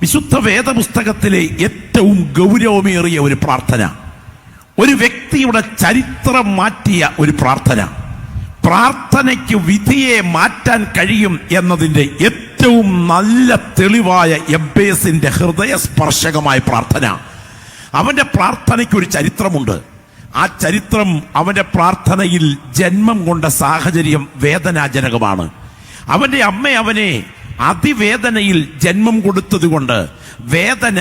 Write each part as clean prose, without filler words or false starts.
വിശുദ്ധ വേദപുസ്തകത്തിലെ ഏറ്റവും ഗൗരവമേറിയ ഒരു പ്രാർത്ഥന, ഒരു വ്യക്തിയുടെ ചരിത്രം മാറ്റിയ ഒരു പ്രാർത്ഥന, പ്രാർത്ഥനയ്ക്ക് വിധിയെ മാറ്റാൻ കഴിയും എന്നതിൻ്റെ ഏറ്റവും നല്ല തെളിവായ എബ്ബേസിന്റെ ഹൃദയസ്പർശകമായ പ്രാർത്ഥന. അവന്റെ പ്രാർത്ഥനയ്ക്ക് ഒരു ചരിത്രമുണ്ട്. ആ ചരിത്രം അവന്റെ പ്രാർത്ഥനയിൽ ജന്മം കൊണ്ട സാഹചര്യം വേദനാജനകമാണ്. അവന്റെ അമ്മ അവനെ അതിവേദനയിൽ ജന്മം കൊടുത്തതുകൊണ്ട് വേദന,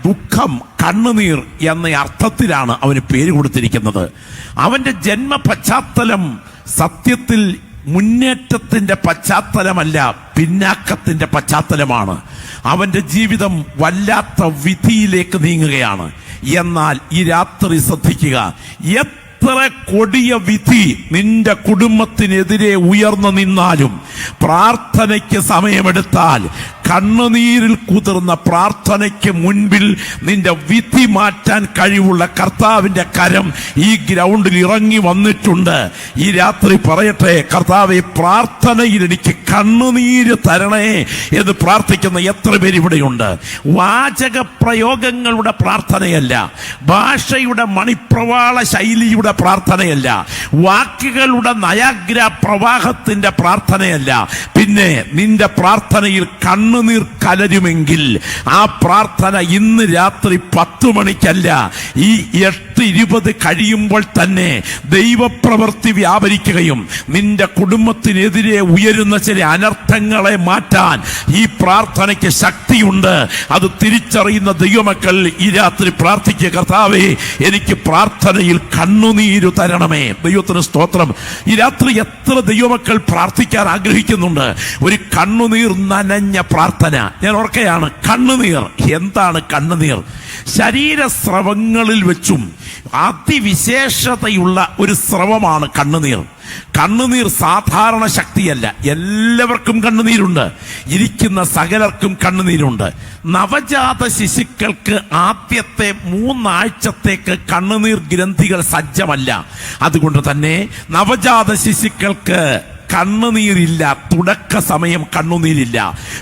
ദുഃഖം, കണ്ണുനീർ എന്ന അർത്ഥത്തിലാണ് അവന് പേര് കൊടുത്തിരിക്കുന്നത്. അവന്റെ ജന്മ പശ്ചാത്തലം സത്യത്തിൽ മുന്നേറ്റത്തിന്റെ പശ്ചാത്തലമല്ല, പിന്നാക്കത്തിന്റെ പശ്ചാത്തലമാണ്. അവന്റെ ജീവിതം വല്ലാത്ത വിധിയിലേക്ക് നീങ്ങുകയാണ്. എന്നാൽ ഈ രാത്രി ശ്രദ്ധിക്കുക, എത്ര കൊടിയ വിധി നിന്റെ കുടുംബത്തിനെതിരെ ഉയർന്നു നിന്നാലും പ്രാർത്ഥനയ്ക്ക് സമയമെടുത്താൽ, കണ്ണുനീരിൽ കുതിർന്ന പ്രാർത്ഥനയ്ക്ക് മുൻപിൽ നിന്റെ വിധി മാറ്റാൻ കഴിവുള്ള കർത്താവിന്റെ കരം ഈ ഗ്രൗണ്ടിൽ ഇറങ്ങി വന്നിട്ടുണ്ട്. ഈ രാത്രി പറയട്ടെ, കർത്താവേ, പ്രാർത്ഥനയിൽ എനിക്ക് കണ്ണുനീര് തരണേ എന്ന് പ്രാർത്ഥിക്കുന്ന എത്ര പേര് ഇവിടെയുണ്ട്? വാചക പ്രയോഗങ്ങളുടെ പ്രാർത്ഥനയല്ല, ഭാഷയുടെ മണിപ്രവാള ശൈലിയുടെ പ്രാർത്ഥനയല്ല, വാക്കുകളുടെ നയാഗ്ര പ്രവാഹത്തിന്റെ പ്രാർത്ഥനയല്ല. പിന്നെ നിന്റെ പ്രാർത്ഥനയിൽ കണ്ണുനീർ കലരുമെങ്കിൽ ആ പ്രാർത്ഥന ഇന്ന് രാത്രി 10 മണിക്കല്ല, ഈ 8:20 കഴിയുമ്പോൾ തന്നെ ദൈവപ്രവൃത്തി വ്യാപരിക്കുകയും നിന്റെ കുടുംബത്തിനെതിരെ ഉയരുന്ന ചില അനർത്ഥങ്ങളെ മാറ്റാൻ ഈ പ്രാർത്ഥനയ്ക്ക് ശക്തിയുണ്ട്. അത് തിരിച്ചറിയുന്ന ദൈവമക്കൾ ഈ രാത്രി പ്രാർത്ഥിക്കുക, കർത്താവേ, എനിക്ക് പ്രാർത്ഥനയിൽ കണ്ണുനീര് തരണമേ. ദൈവത്തിന് സ്തോത്രം. ഈ രാത്രി എത്ര ദൈവമക്കൾ പ്രാർത്ഥിക്കാൻ ആഗ്രഹിക്കുന്നുണ്ട് ഒരു കണ്ണുനീർ നനഞ്ഞ പ്രാർത്ഥന. ഞാൻ ഓർക്കുകയാണ്, കണ്ണുനീർ എന്താണ്? കണ്ണുനീർ ശരീരസ്രവങ്ങളിൽ വെച്ചും അതിവിശേഷതയുള്ള ഒരു സ്രവമാണ് കണ്ണുനീർ. കണ്ണുനീർ സാധാരണ ശക്തിയല്ല. എല്ലാവർക്കും കണ്ണുനീരുണ്ട്, ഇരിക്കുന്ന സകലർക്കും കണ്ണുനീരുണ്ട്. നവജാത ശിശുക്കൾക്ക് ആദ്യത്തെ 3 ആഴ്ചത്തേക്ക് കണ്ണുനീർ ഗ്രന്ഥികൾ സജ്ജമല്ല. അതുകൊണ്ട് തന്നെ നവജാത ശിശുക്കൾക്ക് കണ്ണുനീരില്ല, തുടക്ക സമയം കണ്ണുനീരില്ല.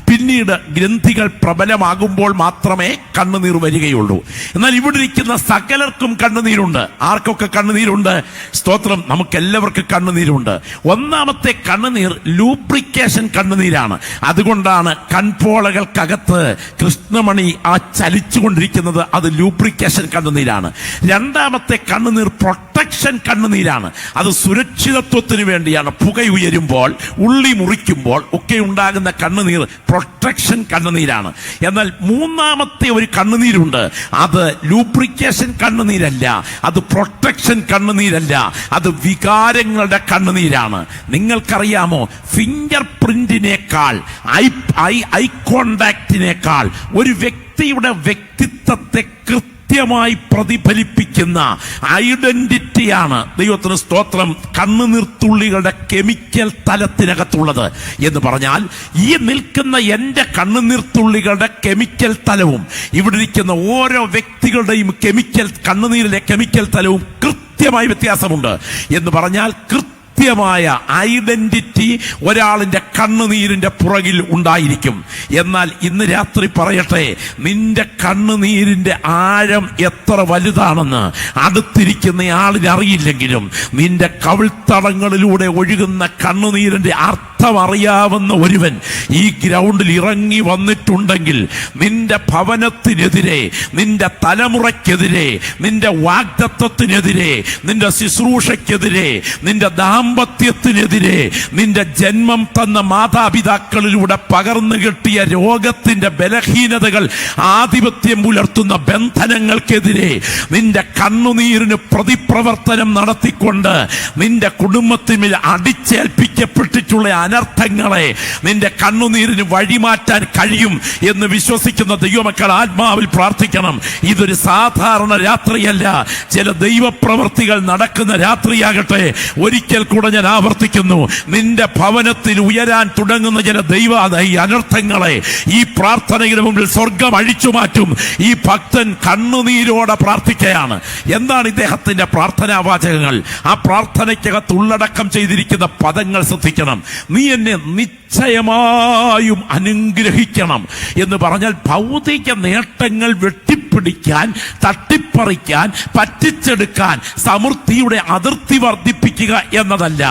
പിന്നീട് ഗ്രന്ഥികൾ പ്രബലമാകുമ്പോൾ മാത്രമേ കണ്ണുനീർ വരികയുള്ളൂ. എന്നാൽ ഇവിടെ ഇരിക്കുന്ന സകലർക്കും കണ്ണുനീരുണ്ട്. ആർക്കൊക്കെ കണ്ണുനീരുണ്ട്? സ്തോത്രം, നമുക്കെല്ലാവർക്കും കണ്ണുനീരുണ്ട്. ഒന്നാമത്തെ കണ്ണുനീർ ലൂബ്രിക്കേഷൻ കണ്ണുനീരാണ്. അതുകൊണ്ടാണ് കൺപോളകൾക്കകത്ത് കൃഷ്ണമണി ആ ചലിച്ചുകൊണ്ടിരിക്കുന്നത്. അത് ലൂബ്രിക്കേഷൻ കണ്ണുനീരാണ്. രണ്ടാമത്തെ കണ്ണുനീർ പ്രൊട്ടക്ഷൻ കണ്ണുനീരാണ്. അത് സുരക്ഷിതത്വത്തിന് വേണ്ടിയാണ്. പുകയുയരുമ്പോൾ, ഉള്ളി മുറിക്കുമ്പോൾ ഒക്കെ ഉണ്ടാകുന്ന കണ്ണുനീർ പ്രൊട്ടക്ഷൻ കണ്ണുനീരാണ്. എന്നാൽ മൂന്നാമത്തെ ഒരു കണ്ണുനീരുണ്ട്. അത് ലൂബ്രിക്കേഷൻ കണ്ണുനീരല്ല, അത് പ്രൊട്ടക്ഷൻ കണ്ണുനീരല്ല, അത് വികാരങ്ങളുടെ കണ്ണുനീരാണ്. നിങ്ങൾക്കറിയാമോ, ഫിംഗർ പ്രിന്റിനേക്കാൾ, ഐ കോണ്ടാക്റ്റിനേക്കാൾ ഒരു വ്യക്തിയുടെ വ്യക്തിത്വത്തെ കൃത്യമായി പ്രതിഫലിപ്പിക്കുന്ന ഐഡന്റിറ്റിയാണ്, ദൈവത്തിന് സ്തോത്രം, കണ്ണുനീർത്തുള്ളികളുടെ കെമിക്കൽ തലത്തിനകത്തുള്ളത്. എന്ന് പറഞ്ഞാൽ, ഈ നിൽക്കുന്ന എൻ്റെ കണ്ണുനീർത്തുള്ളികളുടെ കെമിക്കൽ തലവും ഇവിടെ ഇരിക്കുന്ന ഓരോ വ്യക്തികളുടെയും കണ്ണുനീരിലെ കെമിക്കൽ തലവും കൃത്യമായി വ്യത്യാസമുണ്ട്. എന്ന് പറഞ്ഞാൽ കൃത്യമായ ഐഡന്റിറ്റി ഒരാളിന്റെ കണ്ണുനീരിന്റെ പുറകിൽ ഉണ്ടായിരിക്കും. എന്നാൽ ഇന്ന് രാത്രി പറയട്ടെ, നിന്റെ കണ്ണുനീരിന്റെ ആഴം എത്ര വലുതാണെന്ന് അടുത്തിരിക്കുന്ന ആളിന് അറിയില്ലെങ്കിലും നിന്റെ കവിൾത്തടങ്ങളിലൂടെ ഒഴുകുന്ന കണ്ണുനീരിന്റെ അറിയാവുന്ന ഒരുവൻ ഈ ഗ്രൗണ്ടിൽ ഇറങ്ങി വന്നിട്ടുണ്ടെങ്കിൽ, നിന്റെ ഭവനത്തിനെതിരെ, നിന്റെ തലമുറയ്ക്കെതിരെ, നിന്റെ വാഗ്ദത്തത്തിനെതിരെ, നിന്റെ ശുശ്രൂഷയ്ക്കെതിരെ, നിന്റെ ദാമ്പത്യത്തിനെതിരെ, നിന്റെ ജന്മം തന്ന മാതാപിതാക്കളിലൂടെ പകർന്നു കിട്ടിയ രോഗത്തിന്റെ ബലഹീനതകൾ, ആധിപത്യം പുലർത്തുന്ന ബന്ധനങ്ങൾക്കെതിരെ നിന്റെ കണ്ണുനീരിന് പ്രതിപ്രവർത്തനം നടത്തിക്കൊണ്ട് നിന്റെ കുടുംബത്തിന്മേൽ അടിച്ചേൽപ്പിക്കപ്പെട്ടിട്ടുള്ള അനർത്ഥങ്ങളെ നിന്റെ കണ്ണുനീരിന് വഴിമാറ്റാൻ കഴിയും എന്ന് വിശ്വസിക്കുന്ന ദൈവമക്കൾ ആത്മാവിൽ പ്രാർത്ഥിക്കണം. ഇതൊരു സാധാരണ രാത്രിയല്ല, ചില ദൈവപ്രവൃത്തികൾ നടക്കുന്ന രാത്രിയാകട്ടെ. ഒരിക്കൽ കൂടെ കൂടെ ഞാൻ ആവർത്തിക്കുന്നു, നിന്റെ ഭവനത്തിൽ ഉയരാൻ തുടങ്ങുന്ന ചില ഈ അനർത്ഥങ്ങളെ ഈ പ്രാർത്ഥനയുടെ മുമ്പിൽ സ്വർഗം അഴിച്ചു മാറ്റും. ഈ ഭക്തൻ കണ്ണുനീരോടെ പ്രാർത്ഥിക്കുകയാണ്. എന്താണ് ഇദ്ദേഹത്തിന്റെ പ്രാർത്ഥനാ വാചകങ്ങൾ? ആ പ്രാർത്ഥനയ്ക്കകത്ത് ഉള്ളടക്കം ചെയ്തിരിക്കുന്ന പദങ്ങൾ ശ്രദ്ധിക്കണം. നീ എന്നെ നിശ്ചയമായും അനുഗ്രഹിക്കണം എന്ന് പറഞ്ഞാൽ ഭൗതിക നേട്ടങ്ങൾ വെട്ടിപ്പിടിക്കാൻ, തട്ടിപ്പറിക്കാൻ, പറ്റിച്ചെടുക്കാൻ, സമൃദ്ധിയുടെ അതിർത്തി വർദ്ധിപ്പിക്കുക എന്നതല്ല.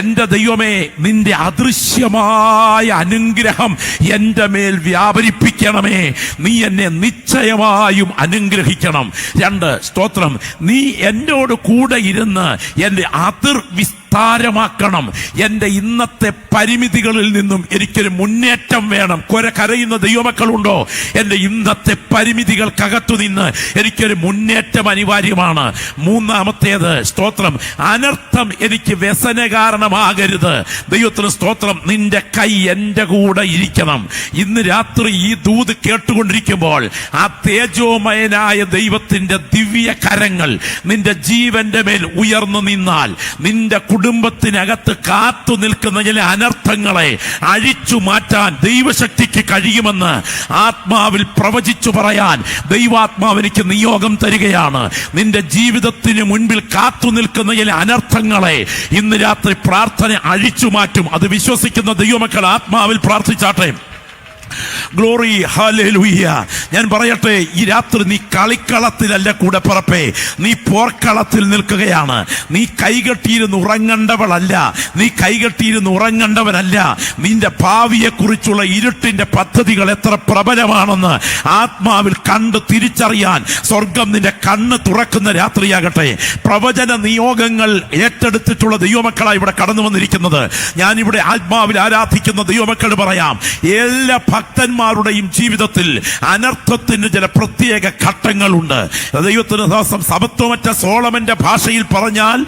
എന്റെ ദൈവമേ, നിന്റെ അദൃശ്യമായ അനുഗ്രഹം എന്റെ മേൽ വ്യാപരിപ്പിക്കണമേ. നീ എന്നെ നിശ്ചയമായും അനുഗ്രഹിക്കണം. 2, സ്തോത്രം, നീ എന്നോട് കൂടെ ഇരുന്ന് എന്റെ അതിർ വിസ്താരമാക്കണം. എന്റെ ഇന്നത്തെ പരിമിതികളിൽ നിന്നും എനിക്കൊരു മുന്നേറ്റം വേണം. കരയുന്ന ദൈവമക്കളുണ്ടോ? എന്റെ ഇന്നത്തെ പരിമിതികൾക്കകത്തു നിന്ന് എനിക്കൊരു മുന്നേറ്റം അനിവാര്യമാണ്. 3, സ്തോത്രം, അനർത്ഥം എനിക്ക് വ്യസന കാരണമാകരുത്. ദൈവത്തിന് സ്തോത്രം, നിന്റെ കൈ എന്റെ കൂടെ ഇരിക്കണം. ഇന്ന് രാത്രി ഈ ദൂത് കേട്ടുകൊണ്ടിരിക്കുമ്പോൾ ആ തേജോമയനായ ദൈവത്തിന്റെ ദിവ്യ കരങ്ങൾ നിന്റെ ജീവന്റെ മേൽ ഉയർന്നു നിന്നാൽ നിന്റെ കുടുംബത്തിനകത്ത് കാത്തു നിൽക്കുന്ന ചില അനർത്ഥങ്ങളെ അഴിച്ചു മാറ്റാൻ ദൈവശക്തിക്ക് കഴിയുമെന്ന് ആത്മാവിൽ പ്രവചിച്ചു പറയാൻ ദൈവാത്മാവിനിക്ക് നിയോഗം തരികയാണ്. നിന്റെ ജീവിതത്തിന് മുൻപിൽ കാത്തു നിൽക്കുന്ന ചില അനർത്ഥങ്ങളെ ഇന്ന് രാത്രി പ്രാർത്ഥന അഴിച്ചു മാറ്റും. അത് വിശ്വസിക്കുന്ന ദൈവമക്കൾ ആത്മാവിൽ പ്രാർത്ഥിച്ചാട്ടെ. Glory, hallelujah. ഞാൻ പറയട്ടെ, ഈ രാത്രി നീ കളിക്കളത്തിലല്ല കൂടെ പറപ്പേ, നീ പോർക്കളത്തിൽ നിൽക്കുകയാണ്. നീ കൈകെട്ടിയിരുന്ന് ഉറങ്ങേണ്ടവളല്ല, നീ കൈകെട്ടിയിരുന്ന് ഉറങ്ങേണ്ടവനല്ല. നിന്റെ ഭാവിയെക്കുറിച്ചുള്ള ഇരുട്ടിന്റെ പദ്ധതികൾ എത്ര പ്രബലമാണെന്ന് ആത്മാവിൽ കണ്ട് തിരിച്ചറിയാൻ സ്വർഗം നിന്റെ കണ്ണ് തുറക്കുന്ന രാത്രിയാകട്ടെ. പ്രവചന നിയോഗങ്ങൾ ഏറ്റെടുത്തിട്ടുള്ള ദൈവമക്കളാണ് ഇവിടെ കടന്നു വന്നിരിക്കുന്നത്. ഞാനിവിടെ ആത്മാവിൽ ആരാധിക്കുന്ന ദൈവമക്കൾ പറയാം, എല്ലാ ഭക്തന്മാരുടെയും ജീവിതത്തിൽ അനർത്ഥത്തിന് ചില പ്രത്യേക ഘട്ടങ്ങളുണ്ട്. ദൈവത്തിന് സമത്വമറ്റ സോളമന്റെ ഭാഷയിൽ പറഞ്ഞാൽ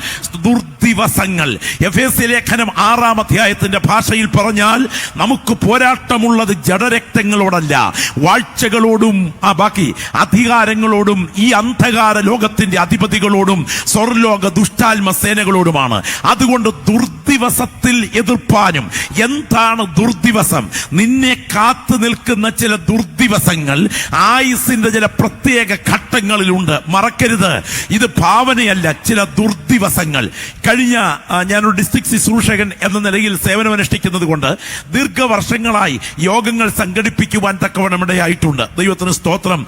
ദുർദിവസങ്ങൾ. എഫേസ്യ ലേഖനം 6 ഭാഷയിൽ പറഞ്ഞാൽ നമുക്ക് പോരാട്ടമുള്ളത് ജഡരക്തങ്ങളോടല്ല, വാഴ്ചകളോടും ബാക്കി അധികാരങ്ങളോടും ഈ അന്ധകാര ലോകത്തിന്റെ അധിപതികളോടും സ്വർലോക ദുഷ്ടാത്മ സേനകളോടുമാണ്. അതുകൊണ്ട് ദുർദിവസത്തിൽ എതിർപ്പാനും. എന്താണ് ദുർദിവസം? നിന്നെ കാത്തു നിൽക്കുന്ന ചില ദുർദിവസങ്ങൾ ആയുസിന്റെ ചില പ്രത്യേക ഘട്ടങ്ങളിലുണ്ട്. മറക്കരുത്, ഇത് ഭാവനയല്ല. ചില ദുർദിവസങ്ങൾ. കഴിഞ്ഞ ഞാനൊരു ഡിസ്ട്രിക്ട് ശുശ്രൂഷകൻ എന്ന നിലയിൽ സേവനമനുഷ്ഠിക്കുന്നത് കൊണ്ട് ദീർഘവർഷങ്ങളായി യോഗങ്ങൾ സംഘടിപ്പിക്കുവാൻ തക്കവണ്ണം ഇടയായിട്ടുണ്ട്. ദൈവത്തിന് സ്തോത്രം.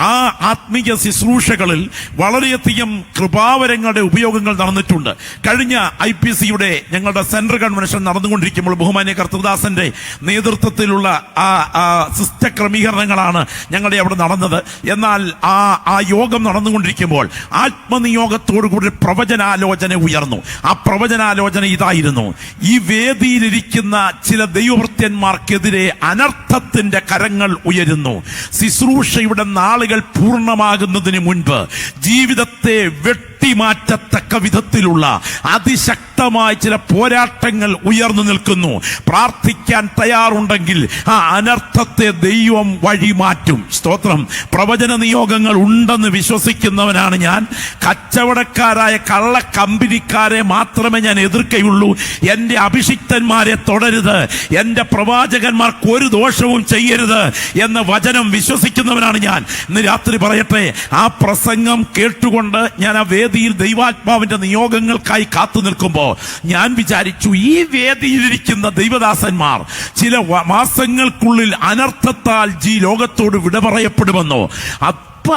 ആ ആത്മീയ ശുശ്രൂഷകളിൽ വളരെയധികം കൃപാവരങ്ങളുടെ ഉപയോഗങ്ങൾ നടന്നിട്ടുണ്ട്. കഴിഞ്ഞ IPCയുടെ ഞങ്ങളുടെ സെൻട്രൽ കൺവെൻഷൻ നടന്നുകൊണ്ടിരിക്കുമ്പോൾ ബഹുമാന്യ കർത്തൃദാസന്റെ നേതൃത്വത്തിലുള്ള ആ സിസ്റ്റ ക്രമീകരണങ്ങളാണ് ഞങ്ങളുടെ അവിടെ നടന്നത്. എന്നാൽ ആ യോഗം നടന്നുകൊണ്ടിരിക്കുമ്പോൾ ആത്മനിയോഗത്തോടുകൂടി പ്രവചനാലോചന ഉയർന്നു. ആ പ്രവചനാലോചന ഇതായിരുന്നു: ഈ വേദിയിലിരിക്കുന്ന ചില ദൈവഭൃത്യന്മാർക്കെതിരെ അനർത്ഥത്തിന്റെ കരങ്ങൾ ഉയരുന്നു. ശുശ്രൂഷയുടെ നാളുകൾ പൂർണ്ണമാകുന്നതിന് മുൻപ് ജീവിതത്തെ മാറ്റത്തക്ക വിധത്തിലുള്ള അതിശക്തമായ ചില പോരാട്ടങ്ങൾ ഉയർന്നു നിൽക്കുന്നു. പ്രാർത്ഥിക്കാൻ തയ്യാറുണ്ടെങ്കിൽ ആ അനർത്ഥത്തെ ദൈവം വഴിമാറ്റും. സ്തോത്രം. പ്രവചന നിയോഗങ്ങൾ ഉണ്ടെന്ന് വിശ്വസിക്കുന്നവനാണ് ഞാൻ. കച്ചവടക്കാരായ കള്ള കമ്പനിക്കാരെ മാത്രമേ ഞാൻ എതിർക്കുകയുള്ളൂ. എന്റെ അഭിഷിക്തന്മാരെ തുടരുത്, എന്റെ പ്രവാചകന്മാർക്ക് ഒരു ദോഷവും ചെയ്യരുത് എന്ന വചനം വിശ്വസിക്കുന്നവനാണ് ഞാൻ. ഇന്ന് രാത്രി പറയട്ടെ, ആ പ്രസംഗം കേട്ടുകൊണ്ട് ഞാൻ ആ വേദിയിൽ ദൈവാത്മാവിന്റെ നിയോഗങ്ങൾക്കായി കാത്തു നിൽക്കുമ്പോ ഞാൻ വിചാരിച്ചു, ഈ വേദിയിലിരിക്കുന്ന ദൈവദാസന്മാർ ചില മാസങ്ങൾക്കുള്ളിൽ അനർത്ഥത്താൽ ഈ ലോകത്തോട് വിട പറയപ്പെടുമെന്നോ?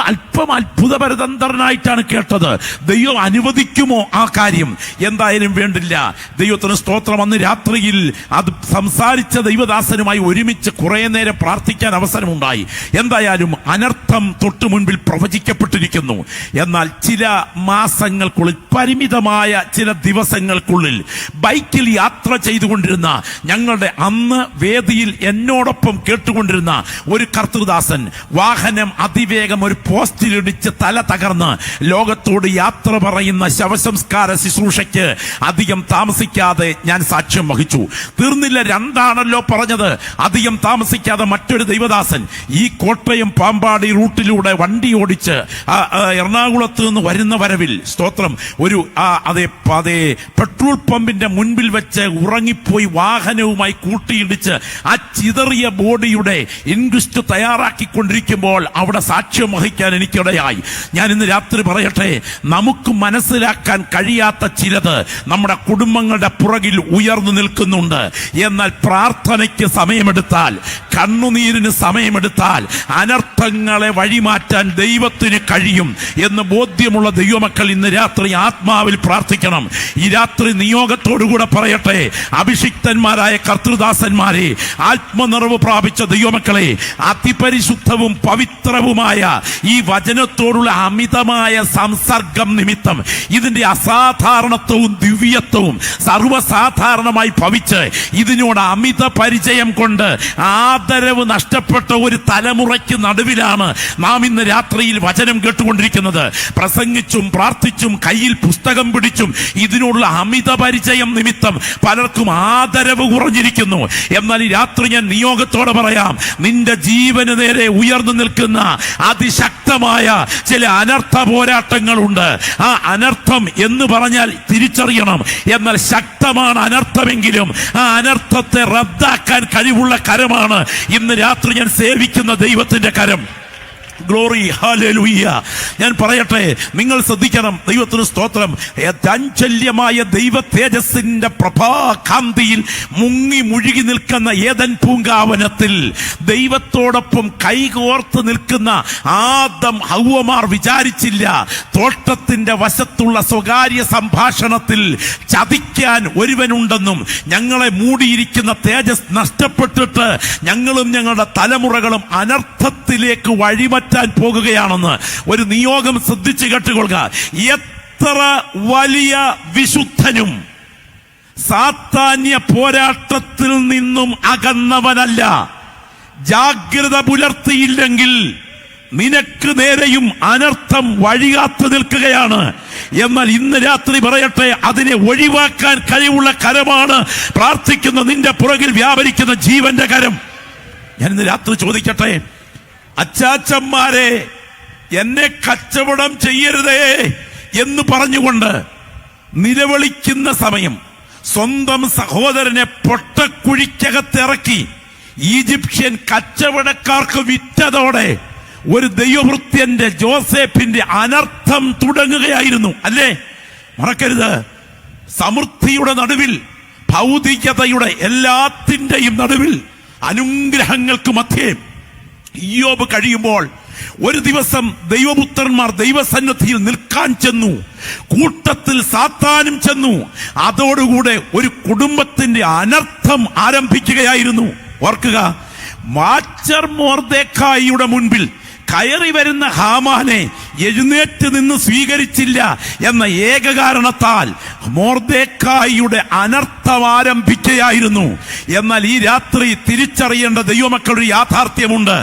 അല്പം അത്ഭുതപരതന്ത്രനായിട്ടാണ് കേട്ടത്. ദൈവം അനുവദിക്കുമോ ആ കാര്യം? എന്തായാലും വേണ്ടില്ല. ദൈവത്തിന് സ്തോത്രം. അന്ന് രാത്രിയിൽ അത് സംസാരിച്ച ദൈവദാസനുമായി ഒരുമിച്ച് കുറെ നേരം പ്രാർത്ഥിക്കാൻ അവസരമുണ്ടായി. എന്തായാലും അനർത്ഥം തൊട്ടു മുൻപിൽ പ്രവചിക്കപ്പെട്ടിരിക്കുന്നു. എന്നാൽ ചില മാസങ്ങൾക്കുള്ളിൽ, പരിമിതമായ ചില ദിവസങ്ങൾക്കുള്ളിൽ ബൈക്കിൽ യാത്ര ചെയ്തുകൊണ്ടിരുന്ന ഞങ്ങളുടെ അന്ന് വേദിയിൽ എന്നോടൊപ്പം കേട്ടുകൊണ്ടിരുന്ന ഒരു കർത്തൃദാസൻ വാഹനം അതിവേഗം ഒരു പോസ്റ്റിലിടിച്ച് തല തകർന്ന് ലോകത്തോട് യാത്ര പറയുന്ന ശവസംസ്കാര ശുശ്രൂഷയ്ക്ക് അധികം താമസിക്കാതെ ഞാൻ സാക്ഷ്യം വഹിച്ചു. തീർന്നില്ല, രണ്ടാണല്ലോ പറഞ്ഞത്. അധികം താമസിക്കാതെ മറ്റൊരു ദൈവദാസൻ ഈ കോട്ടയം പാമ്പാടി റൂട്ടിലൂടെ വണ്ടി ഓടിച്ച് എറണാകുളത്ത് നിന്ന് വരുന്ന വരവിൽ സ്തോത്രം ഒരു അതെ പെട്രോൾ പമ്പിന്റെ മുൻപിൽ വെച്ച് ഉറങ്ങിപ്പോയി വാഹനവുമായി കൂട്ടിയിടിച്ച് ആ ചിതറിയ ബോഡിയുടെ ഇൻക്വിസ്റ്റ് തയ്യാറാക്കിക്കൊണ്ടിരിക്കുമ്പോൾ അവിടെ സാക്ഷ്യം വഹിക്കാൻ എനിക്കിടയായി. ഞാൻ ഇന്ന് രാത്രി പറയട്ടെ, നമുക്ക് മനസ്സിലാക്കാൻ കഴിയാത്ത ചിലത് നമ്മുടെ കുടുംബങ്ങളുടെ പുറകിൽ ഉയർന്നു നിൽക്കുന്നുണ്ട്. എന്നാൽ പ്രാർത്ഥനയ്ക്ക് സമയമെടുത്താൽ, കണ്ണുനീരിന് സമയമെടുത്താൽ അനർത്ഥങ്ങളെ വഴിമാറ്റാൻ ദൈവത്തിന് കഴിയും എന്ന് ബോധ്യമുള്ള ദൈവമക്കൾ ഇന്ന് രാത്രി ആത്മാവിൽ പ്രാർത്ഥിക്കണം. ഈ രാത്രി നിയോഗത്തോടുകൂടെ പറയട്ടെ, അഭിഷിക്തന്മാരായ കർത്തൃദാസന്മാരെ, ആത്മനിറവ് പ്രാപിച്ച ദൈവമക്കളെ, അതിപരിശുദ്ധവും പവിത്രവുമായ ഈ വചനത്തോടുള്ള അമിതമായ സംസർഗം നിമിത്തം, ഇതിന്റെ അസാധാരണത്വവും ദിവ്യത്വവും സർവ്വസാധാരണമായി ഭവിച്ച് ഇതിനോട് അമിത പരിചയം കൊണ്ട് ആദരവ് നഷ്ടപ്പെട്ട ഒരു തലമുറയ്ക്ക് നടുവിലാണ് നാം ഇന്ന് രാത്രിയിൽ വചനം കേട്ടുകൊണ്ടിരിക്കുന്നത്. പ്രസംഗിച്ചും പ്രാർത്ഥിച്ചും കയ്യിൽ പുസ്തകം പിടിച്ചും ഇതിനോടുള്ള അമിത പരിചയം നിമിത്തം പലർക്കും ആദരവ് കുറഞ്ഞിരിക്കുന്നു. എന്നാൽ ഈ രാത്രി ഞാൻ നിയോഗത്തോടെ പറയാം, നിന്റെ ജീവന് നേരെ ഉയർന്നു നിൽക്കുന്ന അതിശക്തമായ ചില അനർത്ഥ പോരാട്ടങ്ങളുണ്ട്. ആ അനർത്ഥം എന്ന് പറഞ്ഞാൽ തിരിച്ചറിയണം. എന്നാൽ ശക്തമാണ് അനർത്ഥമെങ്കിലും ആ അനർത്ഥത്തെ റദ്ദാക്കാൻ കഴിവുള്ള കരമാണ് ഇന്ന് രാത്രി ഞാൻ സേവിക്കുന്ന ദൈവത്തിന്റെ കരം. Glory, hallelujah. ഞാൻ പറയട്ടെ, നിങ്ങൾ ശ്രദ്ധിക്കണം. ദൈവത്തിന് സ്തോത്രം. ചഞ്ചല്യമായ ദൈവ തേജസ്സിന്റെ പ്രഭാകാന്തിയിൽ മുങ്ങി മുഴുകി നിൽക്കുന്ന ഏദൻ പൂങ്കാവനത്തിൽ ദൈവത്തോടൊപ്പം കൈകോർത്ത് നിൽക്കുന്ന ആദം ഹവ്വമാർ വിചാരിച്ചില്ല, തോട്ടത്തിന്റെ വശത്തുള്ള സ്വകാര്യ സംഭാഷണത്തിൽ ചതിക്കാൻ ഒരുവനുണ്ടെന്നും ഞങ്ങളെ മൂടിയിരിക്കുന്ന തേജസ് നഷ്ടപ്പെട്ടിട്ട് ഞങ്ങളും ഞങ്ങളുടെ തലമുറകളും അനർത്ഥത്തിലേക്ക് വഴിമറ്റാൻ പോകുകയാണെന്ന് ഒരു നിയോഗം ശ്രദ്ധിച്ചു കേട്ടുകൊള്ളുക. എത്ര വലിയ വിശുദ്ധനും സാത്താന്യ പോരാട്ടത്തിൽ നിന്നും അകന്നവനല്ല. ജാഗ്രത പുലർത്തിയില്ലെങ്കിൽ നിനക്ക് നേരെയും അനർത്ഥം വഴികാത്തു നിൽക്കുകയാണ്. എന്നാൽ ഇന്ന് രാത്രി പറയട്ടെ, അതിനെ ഒഴിവാക്കാൻ കഴിവുള്ള കരമാണ് പ്രാർത്ഥിക്കുന്ന നിന്റെ പുറകിൽ വ്യാപരിക്കുന്ന ജീവന്റെ കരം. ഞാൻ ഇന്ന് രാത്രി ചോദിക്കട്ടെ, അച്ചാച്ചന്മാരെ എന്നെ കച്ചവടം ചെയ്യരുതേ എന്ന് പറഞ്ഞുകൊണ്ട് നിലവിളിക്കുന്ന സമയം സ്വന്തം സഹോദരനെ പൊട്ടക്കുഴിക്കകത്തിറക്കി ഈജിപ്ഷ്യൻ കച്ചവടക്കാർക്ക് വിറ്റതോടെ ഒരു ദൈവവൃത്യന്റെ ജോസഫിന്റെ അനർത്ഥം തുടങ്ങുകയായിരുന്നു. അല്ലേ? മറക്കരുത്, സമൃദ്ധിയുടെ നടുവിൽ, ഭൗതികതയുടെ എല്ലാത്തിന്റെയും നടുവിൽ, അനുഗ്രഹങ്ങൾക്ക് മധ്യേ ഇയ്യോബ് കഴിയുമ്പോൾ ഒരു ദിവസം ദൈവപുത്രന്മാർ ദൈവസന്നിധിയിൽ നിൽക്കാൻ ചെന്നു. കൂട്ടത്തിൽ സാത്താനും ചെന്നു. അതോടുകൂടെ ഒരു കുടുംബത്തിന്റെ അനർത്ഥം ആരംഭിക്കുകയായിരുന്നു. ഓർക്കുക, മാസ്റ്റർ മൊർദെഖായിയുടെ മുൻപിൽ കയറി വരുന്ന ഹാമാനെ എഴുന്നേറ്റ് നിന്ന് സ്വീകരിച്ചില്ല എന്ന ഏക കാരണത്താൽ മൊർദെഖായിയുടെ അനർത്ഥം ആരംഭിക്കുകയായിരുന്നു. എന്നാൽ ഈ രാത്രി തിരിച്ചറിയേണ്ട ദൈവമക്കളുടെ യാഥാർത്ഥ്യമുണ്ട്.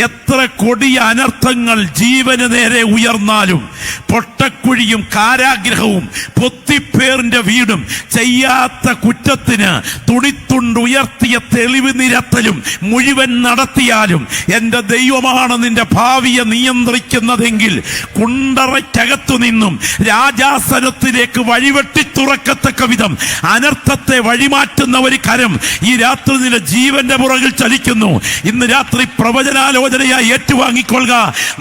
എത്ര കൊടിയ അനർത്ഥങ്ങൾ ജീവന് നേരെ ഉയർന്നാലും പൊട്ടക്കുഴിയും കാരാഗ്രഹവും പൊത്തിപ്പേറിന്റെ വീടും ചെയ്യാത്ത കുറ്റത്തിന് തുണിത്തുണ്ടുയർത്തിയ തെളിവ് നിരത്തലും മുഴുവൻ നടത്തിയാലും എന്റെ ദൈവമാണ് നിന്റെ ഭാവിയെ നിയന്ത്രിക്കുന്നതെങ്കിൽ കുണ്ടറയ്ക്കകത്തു നിന്നും രാജാസനത്തിലേക്ക് വഴിവെട്ടി തുറക്കത്തക്ക വിധം അനർത്ഥത്തെ വഴിമാറ്റുന്ന ഒരു കരം ഈ രാത്രി നിന്റെ ജീവന്റെ പുറകിൽ ചലിക്കുന്നു. ഇന്ന് രാത്രി പ്രവചനാലോചനയായി ഏറ്റുവാങ്ങിക്കൊള്ളുക.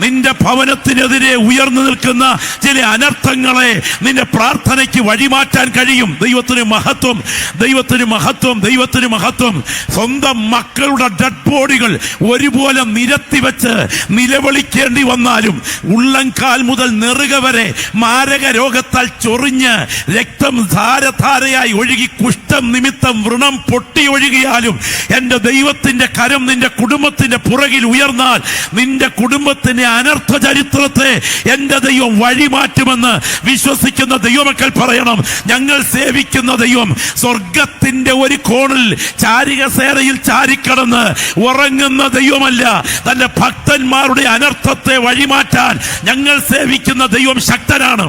നിന്റെ ഭവനത്തിനെതിരെ ഉയർന്നു നിൽക്കുന്ന ചില അനർത്ഥങ്ങളെ നിന്റെ പ്രാർത്ഥനയ്ക്ക് വഴിമാറ്റാൻ കഴിയും. ദൈവത്തിന് മഹത്വം, ദൈവത്തിന് മഹത്വം, ദൈവത്തിന് മഹത്വം. സ്വന്തം മക്കളുടെ ഡെഡ് ബോഡികൾ ഒരുപോലെ നിരത്തി വെച്ച് നിലവിളിക്കേണ്ടി വന്നാലും ഉള്ളംകാൽ മുതൽ നെറുക വരെ മാരക രോഗത്താൽ ചൊറിഞ്ഞ് രക്തം ധാരധാരയായി ഒഴുകി കുഷ്ഠ കുറ്റം നിമിത്തം വ്രണം പൊട്ടിയൊഴുകിയാലും എന്റെ ദൈവത്തിന്റെ കരം നിന്റെ കുടുംബത്തിന്റെ പുറകിൽ ഉയർന്നാൽ നിന്റെ കുടുംബത്തിന്റെ അനർത്ഥ ചരിത്രത്തെ എന്റെ ദൈവം വഴിമാറ്റുമെന്ന് വിശ്വസിക്കുന്ന ദൈവമക്കൾ പറയണം, ഞങ്ങൾ സേവിക്കുന്ന ദൈവം സ്വർഗത്തിന്റെ ഒരു കോണിൽ ചാരികസേരയിൽ ചാരിക്കടന്ന് ഉറങ്ങുന്ന ദൈവമല്ല. തന്റെ ഭക്തന്മാരുടെ അനർത്ഥത്തെ വഴിമാറ്റാൻ ഞങ്ങൾ സേവിക്കുന്ന ദൈവം ശക്തനാണ്.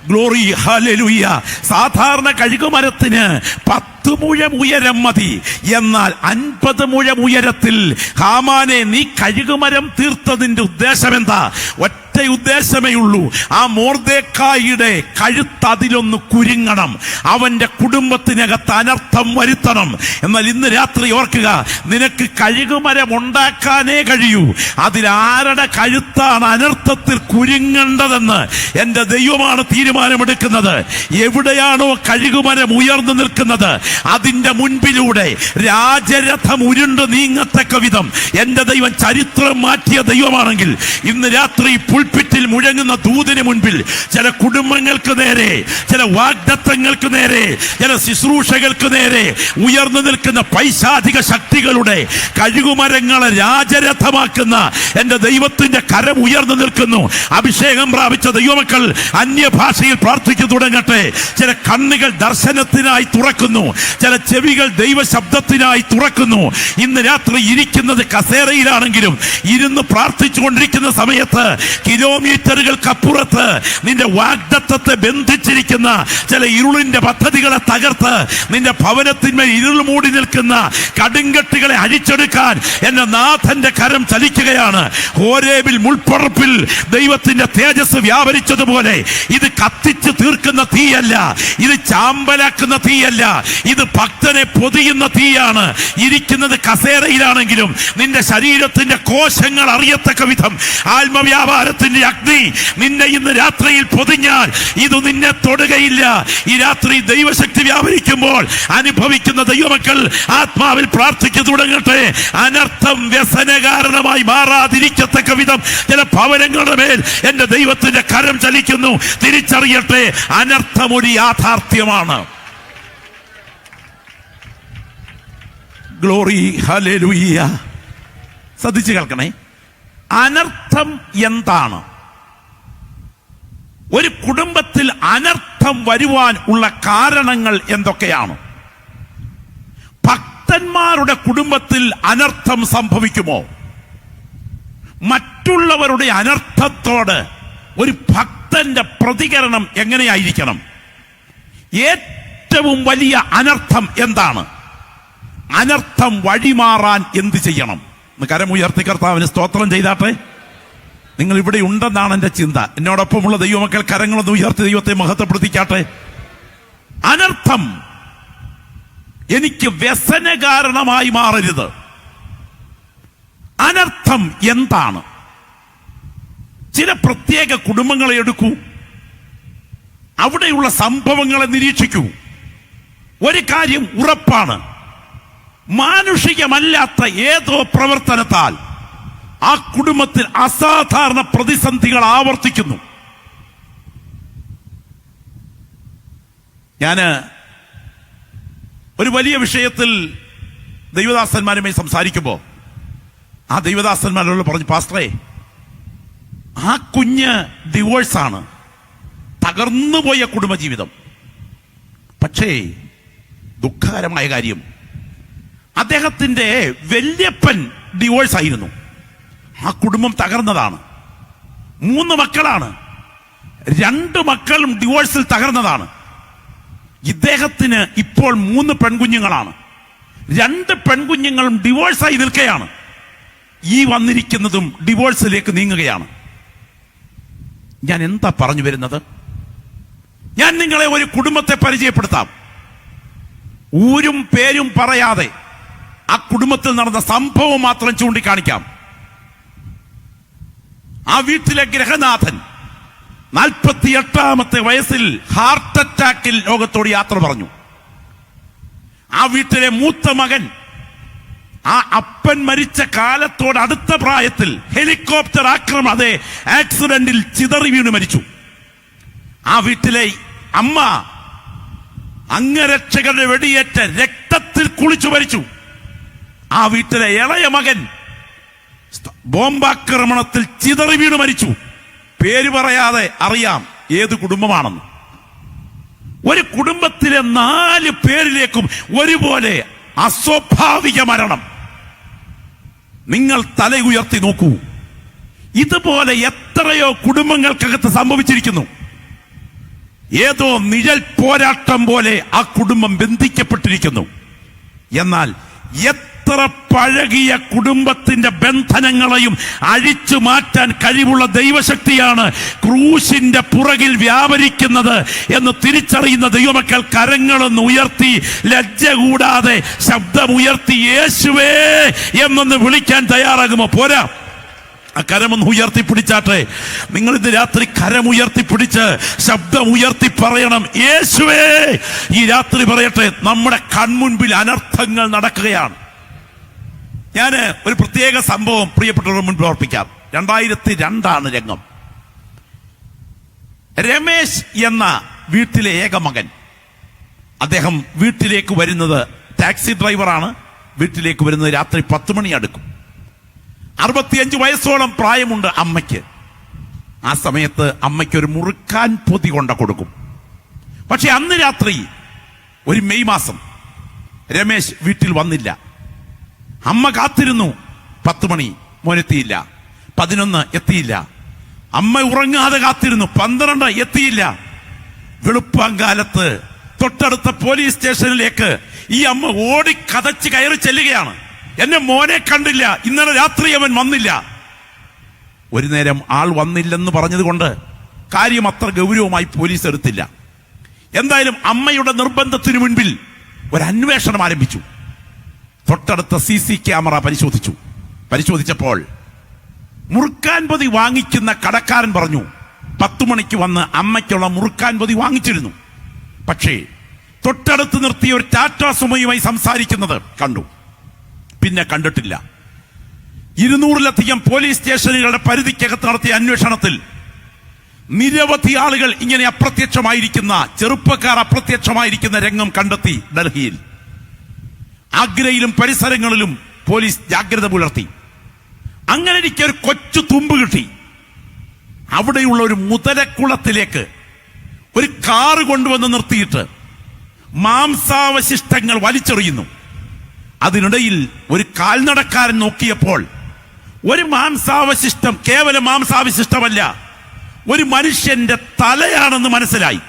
ഗ്ലോറി, ഹല്ലേലൂയ. സാധാരണ കഴുകുമരത്തിന് 10 മുഴം ഉയരം മതി. എന്നാൽ 50 മുഴം ഉയരത്തിൽ ഹാമാനെ നീ കഴുകുമരം തീർത്തതിന്റെ ഉദ്ദേശം എന്താ? ഒറ്റ ഉദ്ദേശമേ ഉള്ളൂ, ആ മൊർദെഖായിയുടെ കഴുത്ത് അതിലൊന്ന് കുരുങ്ങണം, അവന്റെ കുടുംബത്തിനകത്ത് അനർത്ഥം വരുത്തണം. എന്നാൽ ഇന്ന് രാത്രി ഓർക്കുക, നിനക്ക് കഴുകുമരം ഉണ്ടാക്കാനേ കഴിയൂ. അതിലാരുടെ കഴുത്താണ് അനർത്ഥത്തിൽ കുരുങ്ങേണ്ടതെന്ന് എന്റെ ദൈവമാണ് തീരുമാനമെടുക്കുന്നത്. എവിടെയാണോ കഴുകുമരം ഉയർന്നു നിൽക്കുന്നത് അതിന്റെ മുൻപിലൂടെ രാജരഥം ഉരുണ്ട് നീങ്ങത്തക്ക വിധം എന്റെ ദൈവം ചരിത്രം മാറ്റിയ ദൈവമാണെങ്കിൽ ഇന്ന് രാത്രി പുൽപ്പിറ്റിൽ മുഴങ്ങുന്ന ദൂതിന് മുൻപിൽ ചില കുടുംബങ്ങൾക്ക് നേരെ, ചില വാഗ്ദത്തങ്ങൾക്ക് നേരെ, ചില ശുശ്രൂഷകൾക്ക് നേരെ ഉയർന്നു നിൽക്കുന്ന പൈശാചിക ശക്തികളുടെ കഴുകുമരങ്ങളെ രാജരഥമാക്കുന്ന എന്റെ ദൈവത്തിന്റെ കരം ഉയർന്നു നിൽക്കുന്നു. അഭിഷേകം പ്രാപിച്ച ദൈവമക്കൾ അന്യഭാഷയിൽ പ്രാർത്ഥിച്ചു തുടങ്ങട്ടെ. ചില കണ്ണുകൾ ദർശനത്തിനായി തുറക്കുന്നു, ചില ചെവികൾ ദൈവശബ്ദത്തിനായി തുറക്കുന്നു. ഇന്ന് രാത്രി ഇരിക്കുന്നത് കസേരയിലാണെങ്കിലും ഇരുന്ന് പ്രാർത്ഥിച്ചുകൊണ്ടിരിക്കുന്ന സമയത്ത് കിലോമീറ്ററുകൾക്കപ്പുറത്ത് നിന്റെ വാഗ്ദത്തത്തെ ബന്ധിച്ചിരിക്കുന്ന ചില ഇരുളിന്റെ പദ്ധതികളെ തകർത്ത് നിന്റെ ഭവനത്തിന്മേൽ ഇരുൾ മൂടി നിൽക്കുന്ന കടുങ്കെട്ടുകളെ അഴിച്ചെടുക്കാൻ എന്റെ നാഥന്റെ കരം ചലിക്കുകയാണ്. ഹോരേബിൽ മുൾപ്പറപ്പിൽ ദൈവത്തിന്റെ തേജസ് വ്യാപരിച്ചതുപോലെ ഇത് കത്തിച്ച് തീർക്കുന്ന തീയല്ല, ഇത് ചാമ്പലാക്കുന്ന തീയല്ല, ഇത് ഭക്തനെ പൊതിയുന്ന തീയാണ്. ഇരിക്കുന്നത് കസേരയിലാണെങ്കിലും നിന്റെ ശരീരത്തിന്റെ കോശങ്ങൾ അറിയത്തക്ക വിധം ആത്മവ്യാപാരത്തിന്റെ അഗ്നി നിന്നെ ഇന്ന് രാത്രിയിൽ പൊതിഞ്ഞാൽ ഇത് നിന്നെ തൊടുകയില്ല. ഈ രാത്രി ദൈവശക്തി വ്യാപരിക്കുമ്പോൾ അനുഭവിക്കുന്ന ദൈവമക്കൾ ആത്മാവിൽ പ്രാർത്ഥിച്ചു തുടങ്ങട്ടെ. അനർത്ഥം വ്യസനകാരണമായി മാറാതിരിക്കത്തക്ക വിധം ചില ഭവനങ്ങളുടെ മേൽ എന്റെ ദൈവത്തിന്റെ കരം ചലിക്കുന്നു. തിരിച്ചറിയട്ടെ, അനർത്ഥം ഒരു യാഥാർത്ഥ്യമാണ്. Glory, hallelujah. ശ്രദ്ധിച്ചു കേൾക്കണേ, അനർത്ഥം എന്താണ്? ഒരു കുടുംബത്തിൽ അനർത്ഥം വരുവാൻ ഉള്ള കാരണങ്ങൾ എന്തൊക്കെയാണ്? ഭക്തന്മാരുടെ കുടുംബത്തിൽ അനർത്ഥം സംഭവിക്കുമോ? മറ്റുള്ളവരുടെ അനർത്ഥത്തോട് ഒരു ഭക്തന്റെ പ്രതികരണം എങ്ങനെയായിരിക്കണം? ഏറ്റവും വലിയ അനർത്ഥം എന്താണ്? അനർത്ഥം വഴിമാറാൻ എന്ത് ചെയ്യണം? കരമുയർത്തി കർത്താവിന് സ്തോത്രം ചെയ്താട്ടെ. നിങ്ങൾ ഇവിടെ ഉണ്ടെന്നാണ് എന്റെ ചിന്ത. എന്നോടൊപ്പമുള്ള ദൈവമക്കൾ കരങ്ങളൊന്ന് ഉയർത്തി ദൈവത്തെ മഹത്വപ്പെടുത്തിക്കാട്ടെ. അനർത്ഥം എനിക്ക് വ്യസന കാരണമായി മാറരുത്. അനർത്ഥം എന്താണ്? ചില പ്രത്യേക കുടുംബങ്ങളെ എടുക്കൂ, അവിടെയുള്ള സംഭവങ്ങളെ നിരീക്ഷിക്കൂ. ഒരു കാര്യം ഉറപ്പാണ്, മാനുഷികമല്ലാത്ത ഏതോ പ്രവർത്തനത്താൽ ആ കുടുംബത്തിൽ അസാധാരണ പ്രതിസന്ധികൾ ആവർത്തിക്കുന്നു. ഞാന് ഒരു വലിയ വിഷയത്തിൽ ദൈവദാസന്മാരുമായി സംസാരിക്കുമ്പോൾ ആ ദൈവദാസന്മാരോട് പറഞ്ഞു, പാസ്റ്ററേ, ആ കുഞ്ഞ് ഡിവോഴ്സാണ്, തകർന്നുപോയ കുടുംബജീവിതം. പക്ഷേ ദുഃഖകരമായ കാര്യം, അദ്ദേഹത്തിന്റെ വല്യപ്പൻ ഡിവോഴ്സ് ആയിരുന്നു. ആ കുടുംബം തകർന്നതാണ്. 3 മക്കളാണ്, 2 മക്കളും ഡിവോഴ്സിൽ തകർന്നതാണ്. ഇദ്ദേഹത്തിന് ഇപ്പോൾ 3 പെൺകുഞ്ഞുങ്ങളാണ്. 2 പെൺകുഞ്ഞുങ്ങളും ഡിവോഴ്സായി നിൽക്കുകയാണ്. ഈ വന്നിരിക്കുന്നതും ഡിവോഴ്സിലേക്ക് നീങ്ങുകയാണ്. ഞാൻ എന്താ പറഞ്ഞു വരുന്നത്? ഞാൻ നിങ്ങളെ ഒരു കുടുംബത്തെ പരിചയപ്പെടുത്താം. ഊരും പേരും പറയാതെ ആ കുടുംബത്തിൽ നടന്ന സംഭവം മാത്രം ചൂണ്ടിക്കാണിക്കാം. ആ വീട്ടിലെ ഗൃഹനാഥൻ 48-ാമത്തെ വയസ്സിൽ ഹാർട്ട് അറ്റാക്കിൽ ലോകത്തോട് യാത്ര പറഞ്ഞു. ആ വീട്ടിലെ മൂത്ത മകൻ ആ അപ്പൻ മരിച്ച കാലത്തോട് അടുത്ത പ്രായത്തിൽ ഹെലികോപ്റ്റർ ആക്സിഡന്റിൽ ചിതറി വീണ് മരിച്ചു. ആ വീട്ടിലെ അമ്മ അംഗരക്ഷകരുടെ വെടിയേറ്റ് രക്തത്തിൽ കുളിച്ചു മരിച്ചു. ആ വീട്ടിലെ ഇളയ മകൻ ബോംബാക്രമണത്തിൽ ചിതറി വീണ് മരിച്ചു. പേര് പറയാതെ അറിയാം ഏത് കുടുംബമാണെന്ന്. ഒരു കുടുംബത്തിലെ 4 പേരിലേക്കും ഒരുപോലെ അസ്വാഭാവിക മരണം. നിങ്ങൾ തല ഉയർത്തി നോക്കൂ. ഇതുപോലെ എത്രയോ കുടുംബങ്ങൾക്കകത്ത് സംഭവിച്ചിരിക്കുന്നു. ഏതോ നിഴൽ പോരാട്ടം പോലെ ആ കുടുംബം ബന്ധിക്കപ്പെട്ടിരിക്കുന്നു. എന്നാൽ എത്ര പഴകിയ കുടുംബത്തിന്റെ ബന്ധനങ്ങളെയും അഴിച്ചു മാറ്റാൻ കഴിവുള്ള ദൈവശക്തിയാണ് ക്രൂശിന്റെ പുറകിൽ വ്യാപരിക്കുന്നത് എന്ന് തിരിച്ചറിയുന്ന ദൈവമക്കൾ കരങ്ങളൊന്ന് ഉയർത്തി, ലജ്ജ കൂടാതെ ശബ്ദമുയർത്തി യേശുവേ എന്നൊന്ന് വിളിക്കാൻ തയ്യാറാകുമോ? പോരാ, ആ കരമൊന്ന് ഉയർത്തിപ്പിടിച്ചാട്ടെ. നിങ്ങൾ ഇന്ന് രാത്രി കരമുയർത്തിപ്പിടിച്ച് ശബ്ദം ഉയർത്തി പറയണം, യേശുവേ. ഈ രാത്രി പറയട്ടെ, നമ്മുടെ കൺമുൻപിൽ അനർത്ഥങ്ങൾ നടക്കുകയാണ്. ഞാൻ ഒരു പ്രത്യേക സംഭവം പ്രിയപ്പെട്ടവരുടെ മുൻപിൽ ഓർപ്പിക്കാം. 2002 രംഗം. രമേശ് എന്ന വീട്ടിലെ ഏക മകൻ, അദ്ദേഹം വീട്ടിലേക്ക് വരുന്നത്, ടാക്സി ഡ്രൈവറാണ്. വീട്ടിലേക്ക് വരുന്നത് രാത്രി 10 മണി അടുക്കും. 65 വയസ്സോളം പ്രായമുണ്ട് അമ്മയ്ക്ക്. ആ സമയത്ത് അമ്മയ്ക്ക് ഒരു മുറുക്കാൻ പൊതി കൊണ്ട കൊടുക്കും. പക്ഷെ അന്ന് രാത്രി, ഒരു മെയ് മാസം, രമേശ് വീട്ടിൽ വന്നില്ല. അമ്മ കാത്തിരുന്നു. 10 മണി, മോനെത്തിയില്ല. 11 എത്തിയില്ല. അമ്മ ഉറങ്ങാതെ കാത്തിരുന്നു. 12 എത്തിയില്ല. വെളുപ്പാങ്കാലത്ത് തൊട്ടടുത്ത പോലീസ് സ്റ്റേഷനിലേക്ക് ഈ അമ്മ ഓടി കതച്ച് കയറി ചെല്ലുകയാണ്. എന്നെ മോനെ കണ്ടില്ല, ഇന്നലെ രാത്രി അവൻ വന്നില്ല. ഒരു നേരം ആൾ വന്നില്ലെന്ന് പറഞ്ഞതുകൊണ്ട് കാര്യം അത്ര ഗൗരവമായി പോലീസ് എടുത്തില്ല. എന്തായാലും അമ്മയുടെ നിർബന്ധത്തിനു മുൻപിൽ ഒരു അന്വേഷണം ആരംഭിച്ചു. തൊട്ടടുത്ത CC ക്യാമറ പരിശോധിച്ചപ്പോൾ മുറുക്കാൻ പൊതി വാങ്ങിക്കുന്ന കടക്കാരൻ പറഞ്ഞു 10 മണിക്ക് വന്ന് അമ്മയ്ക്കുള്ള മുറുക്കാൻ പൊതി വാങ്ങിച്ചിരുന്നു. പക്ഷേ തൊട്ടടുത്ത് നിർത്തിയ ഒരു ടാറ്റാ സുമോയുമായി സംസാരിക്കുന്നത് കണ്ടു. പിന്നെ കണ്ടിട്ടില്ല. 200-ലധികം പോലീസ് സ്റ്റേഷനുകളുടെ പരിധിക്കകത്ത് നടത്തിയ അന്വേഷണത്തിൽ നിരവധി ആളുകൾ ഇങ്ങനെ അപ്രത്യക്ഷമായിരിക്കുന്ന, ചെറുപ്പക്കാർ അപ്രത്യക്ഷമായിരിക്കുന്ന രംഗം കണ്ടെത്തി. ഡൽഹിയിൽ ആഗ്രയിലും പരിസരങ്ങളിലും പോലീസ് ജാഗ്രത പുലർത്തി. അങ്ങനെ എനിക്ക് ഒരു കൊച്ചു തുമ്പ് കിട്ടി. അവിടെയുള്ള ഒരു മുതലക്കുളത്തിലേക്ക് ഒരു കാറ് കൊണ്ടുവന്ന് നിർത്തിയിട്ട് മാംസാവശിഷ്ടങ്ങൾ വലിച്ചെറിയുന്നു. അതിനിടയിൽ ഒരു കാൽനടക്കാരൻ നോക്കിയപ്പോൾ ഒരു മാംസാവശിഷ്ടം കേവലം മാംസാവശിഷ്ടമല്ല, ഒരു മനുഷ്യന്റെ തലയാണെന്ന് മനസ്സിലായി.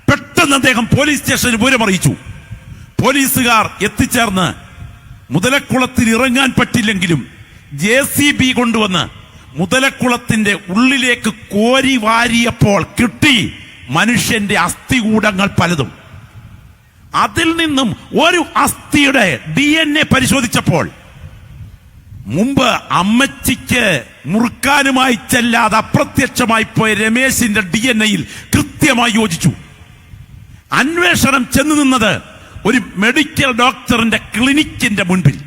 പെട്ടെന്ന് അദ്ദേഹം പോലീസ് സ്റ്റേഷനിൽ വിവരമറിയിച്ചു. പോലീസുകാർ എത്തിച്ചേർന്ന് മുതലക്കുളത്തിൽ ഇറങ്ങാൻ പറ്റില്ലെങ്കിലും JCB കൊണ്ടുവന്ന് മുതലക്കുളത്തിന്റെ ഉള്ളിലേക്ക് കോരി വാരിയപ്പോൾ കിട്ടി മനുഷ്യന്റെ അസ്ഥികൂടങ്ങൾ പലതും. അതിൽ നിന്നും ഒരു അസ്ഥിയുടെ DNA പരിശോധിച്ചപ്പോൾ മുമ്പ് അമ്മച്ചിക്ക് മുറുക്കാനുമായി ചെല്ലാതെ അപ്രത്യക്ഷമായി പോയ രമേശിന്റെ DNA-യിൽ കൃത്യമായി യോജിച്ചു. അന്വേഷണം ചെന്നു നിന്നത് ഒരു മെഡിക്കൽ ഡോക്ടറിന്റെ ക്ലിനിക്കിന്റെ മുൻപിൽ.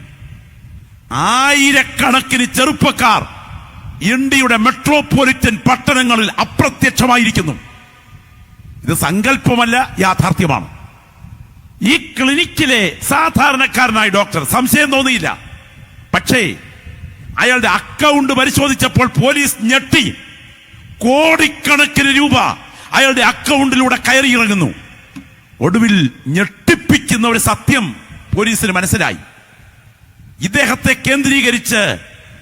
ആയിരക്കണക്കിന് ചെറുപ്പക്കാർ ഇന്ത്യയുടെ മെട്രോപൊളിറ്റൻ പട്ടണങ്ങളിൽ അപ്രത്യക്ഷമായിരിക്കുന്നു. ഇത് സങ്കല്പമല്ല, യാഥാർത്ഥ്യമാണ്. ഈ ക്ലിനിക്കിലെ സാധാരണക്കാരനായ ഡോക്ടർ സംശയം തോന്നിയില്ല. പക്ഷേ അയാളുടെ അക്കൗണ്ട് പരിശോധിച്ചപ്പോൾ പോലീസ് ഞെട്ടി. കോടിക്കണക്കിന് രൂപ അയാളുടെ അക്കൗണ്ടിലൂടെ കയറിയിറങ്ങുന്നു. ഒടുവിൽ ഞെട്ടിപ്പിക്കുന്ന ഒരു സത്യം പോലീസിന് മനസ്സിലായി. ഇദ്ദേഹത്തെ കേന്ദ്രീകരിച്ച്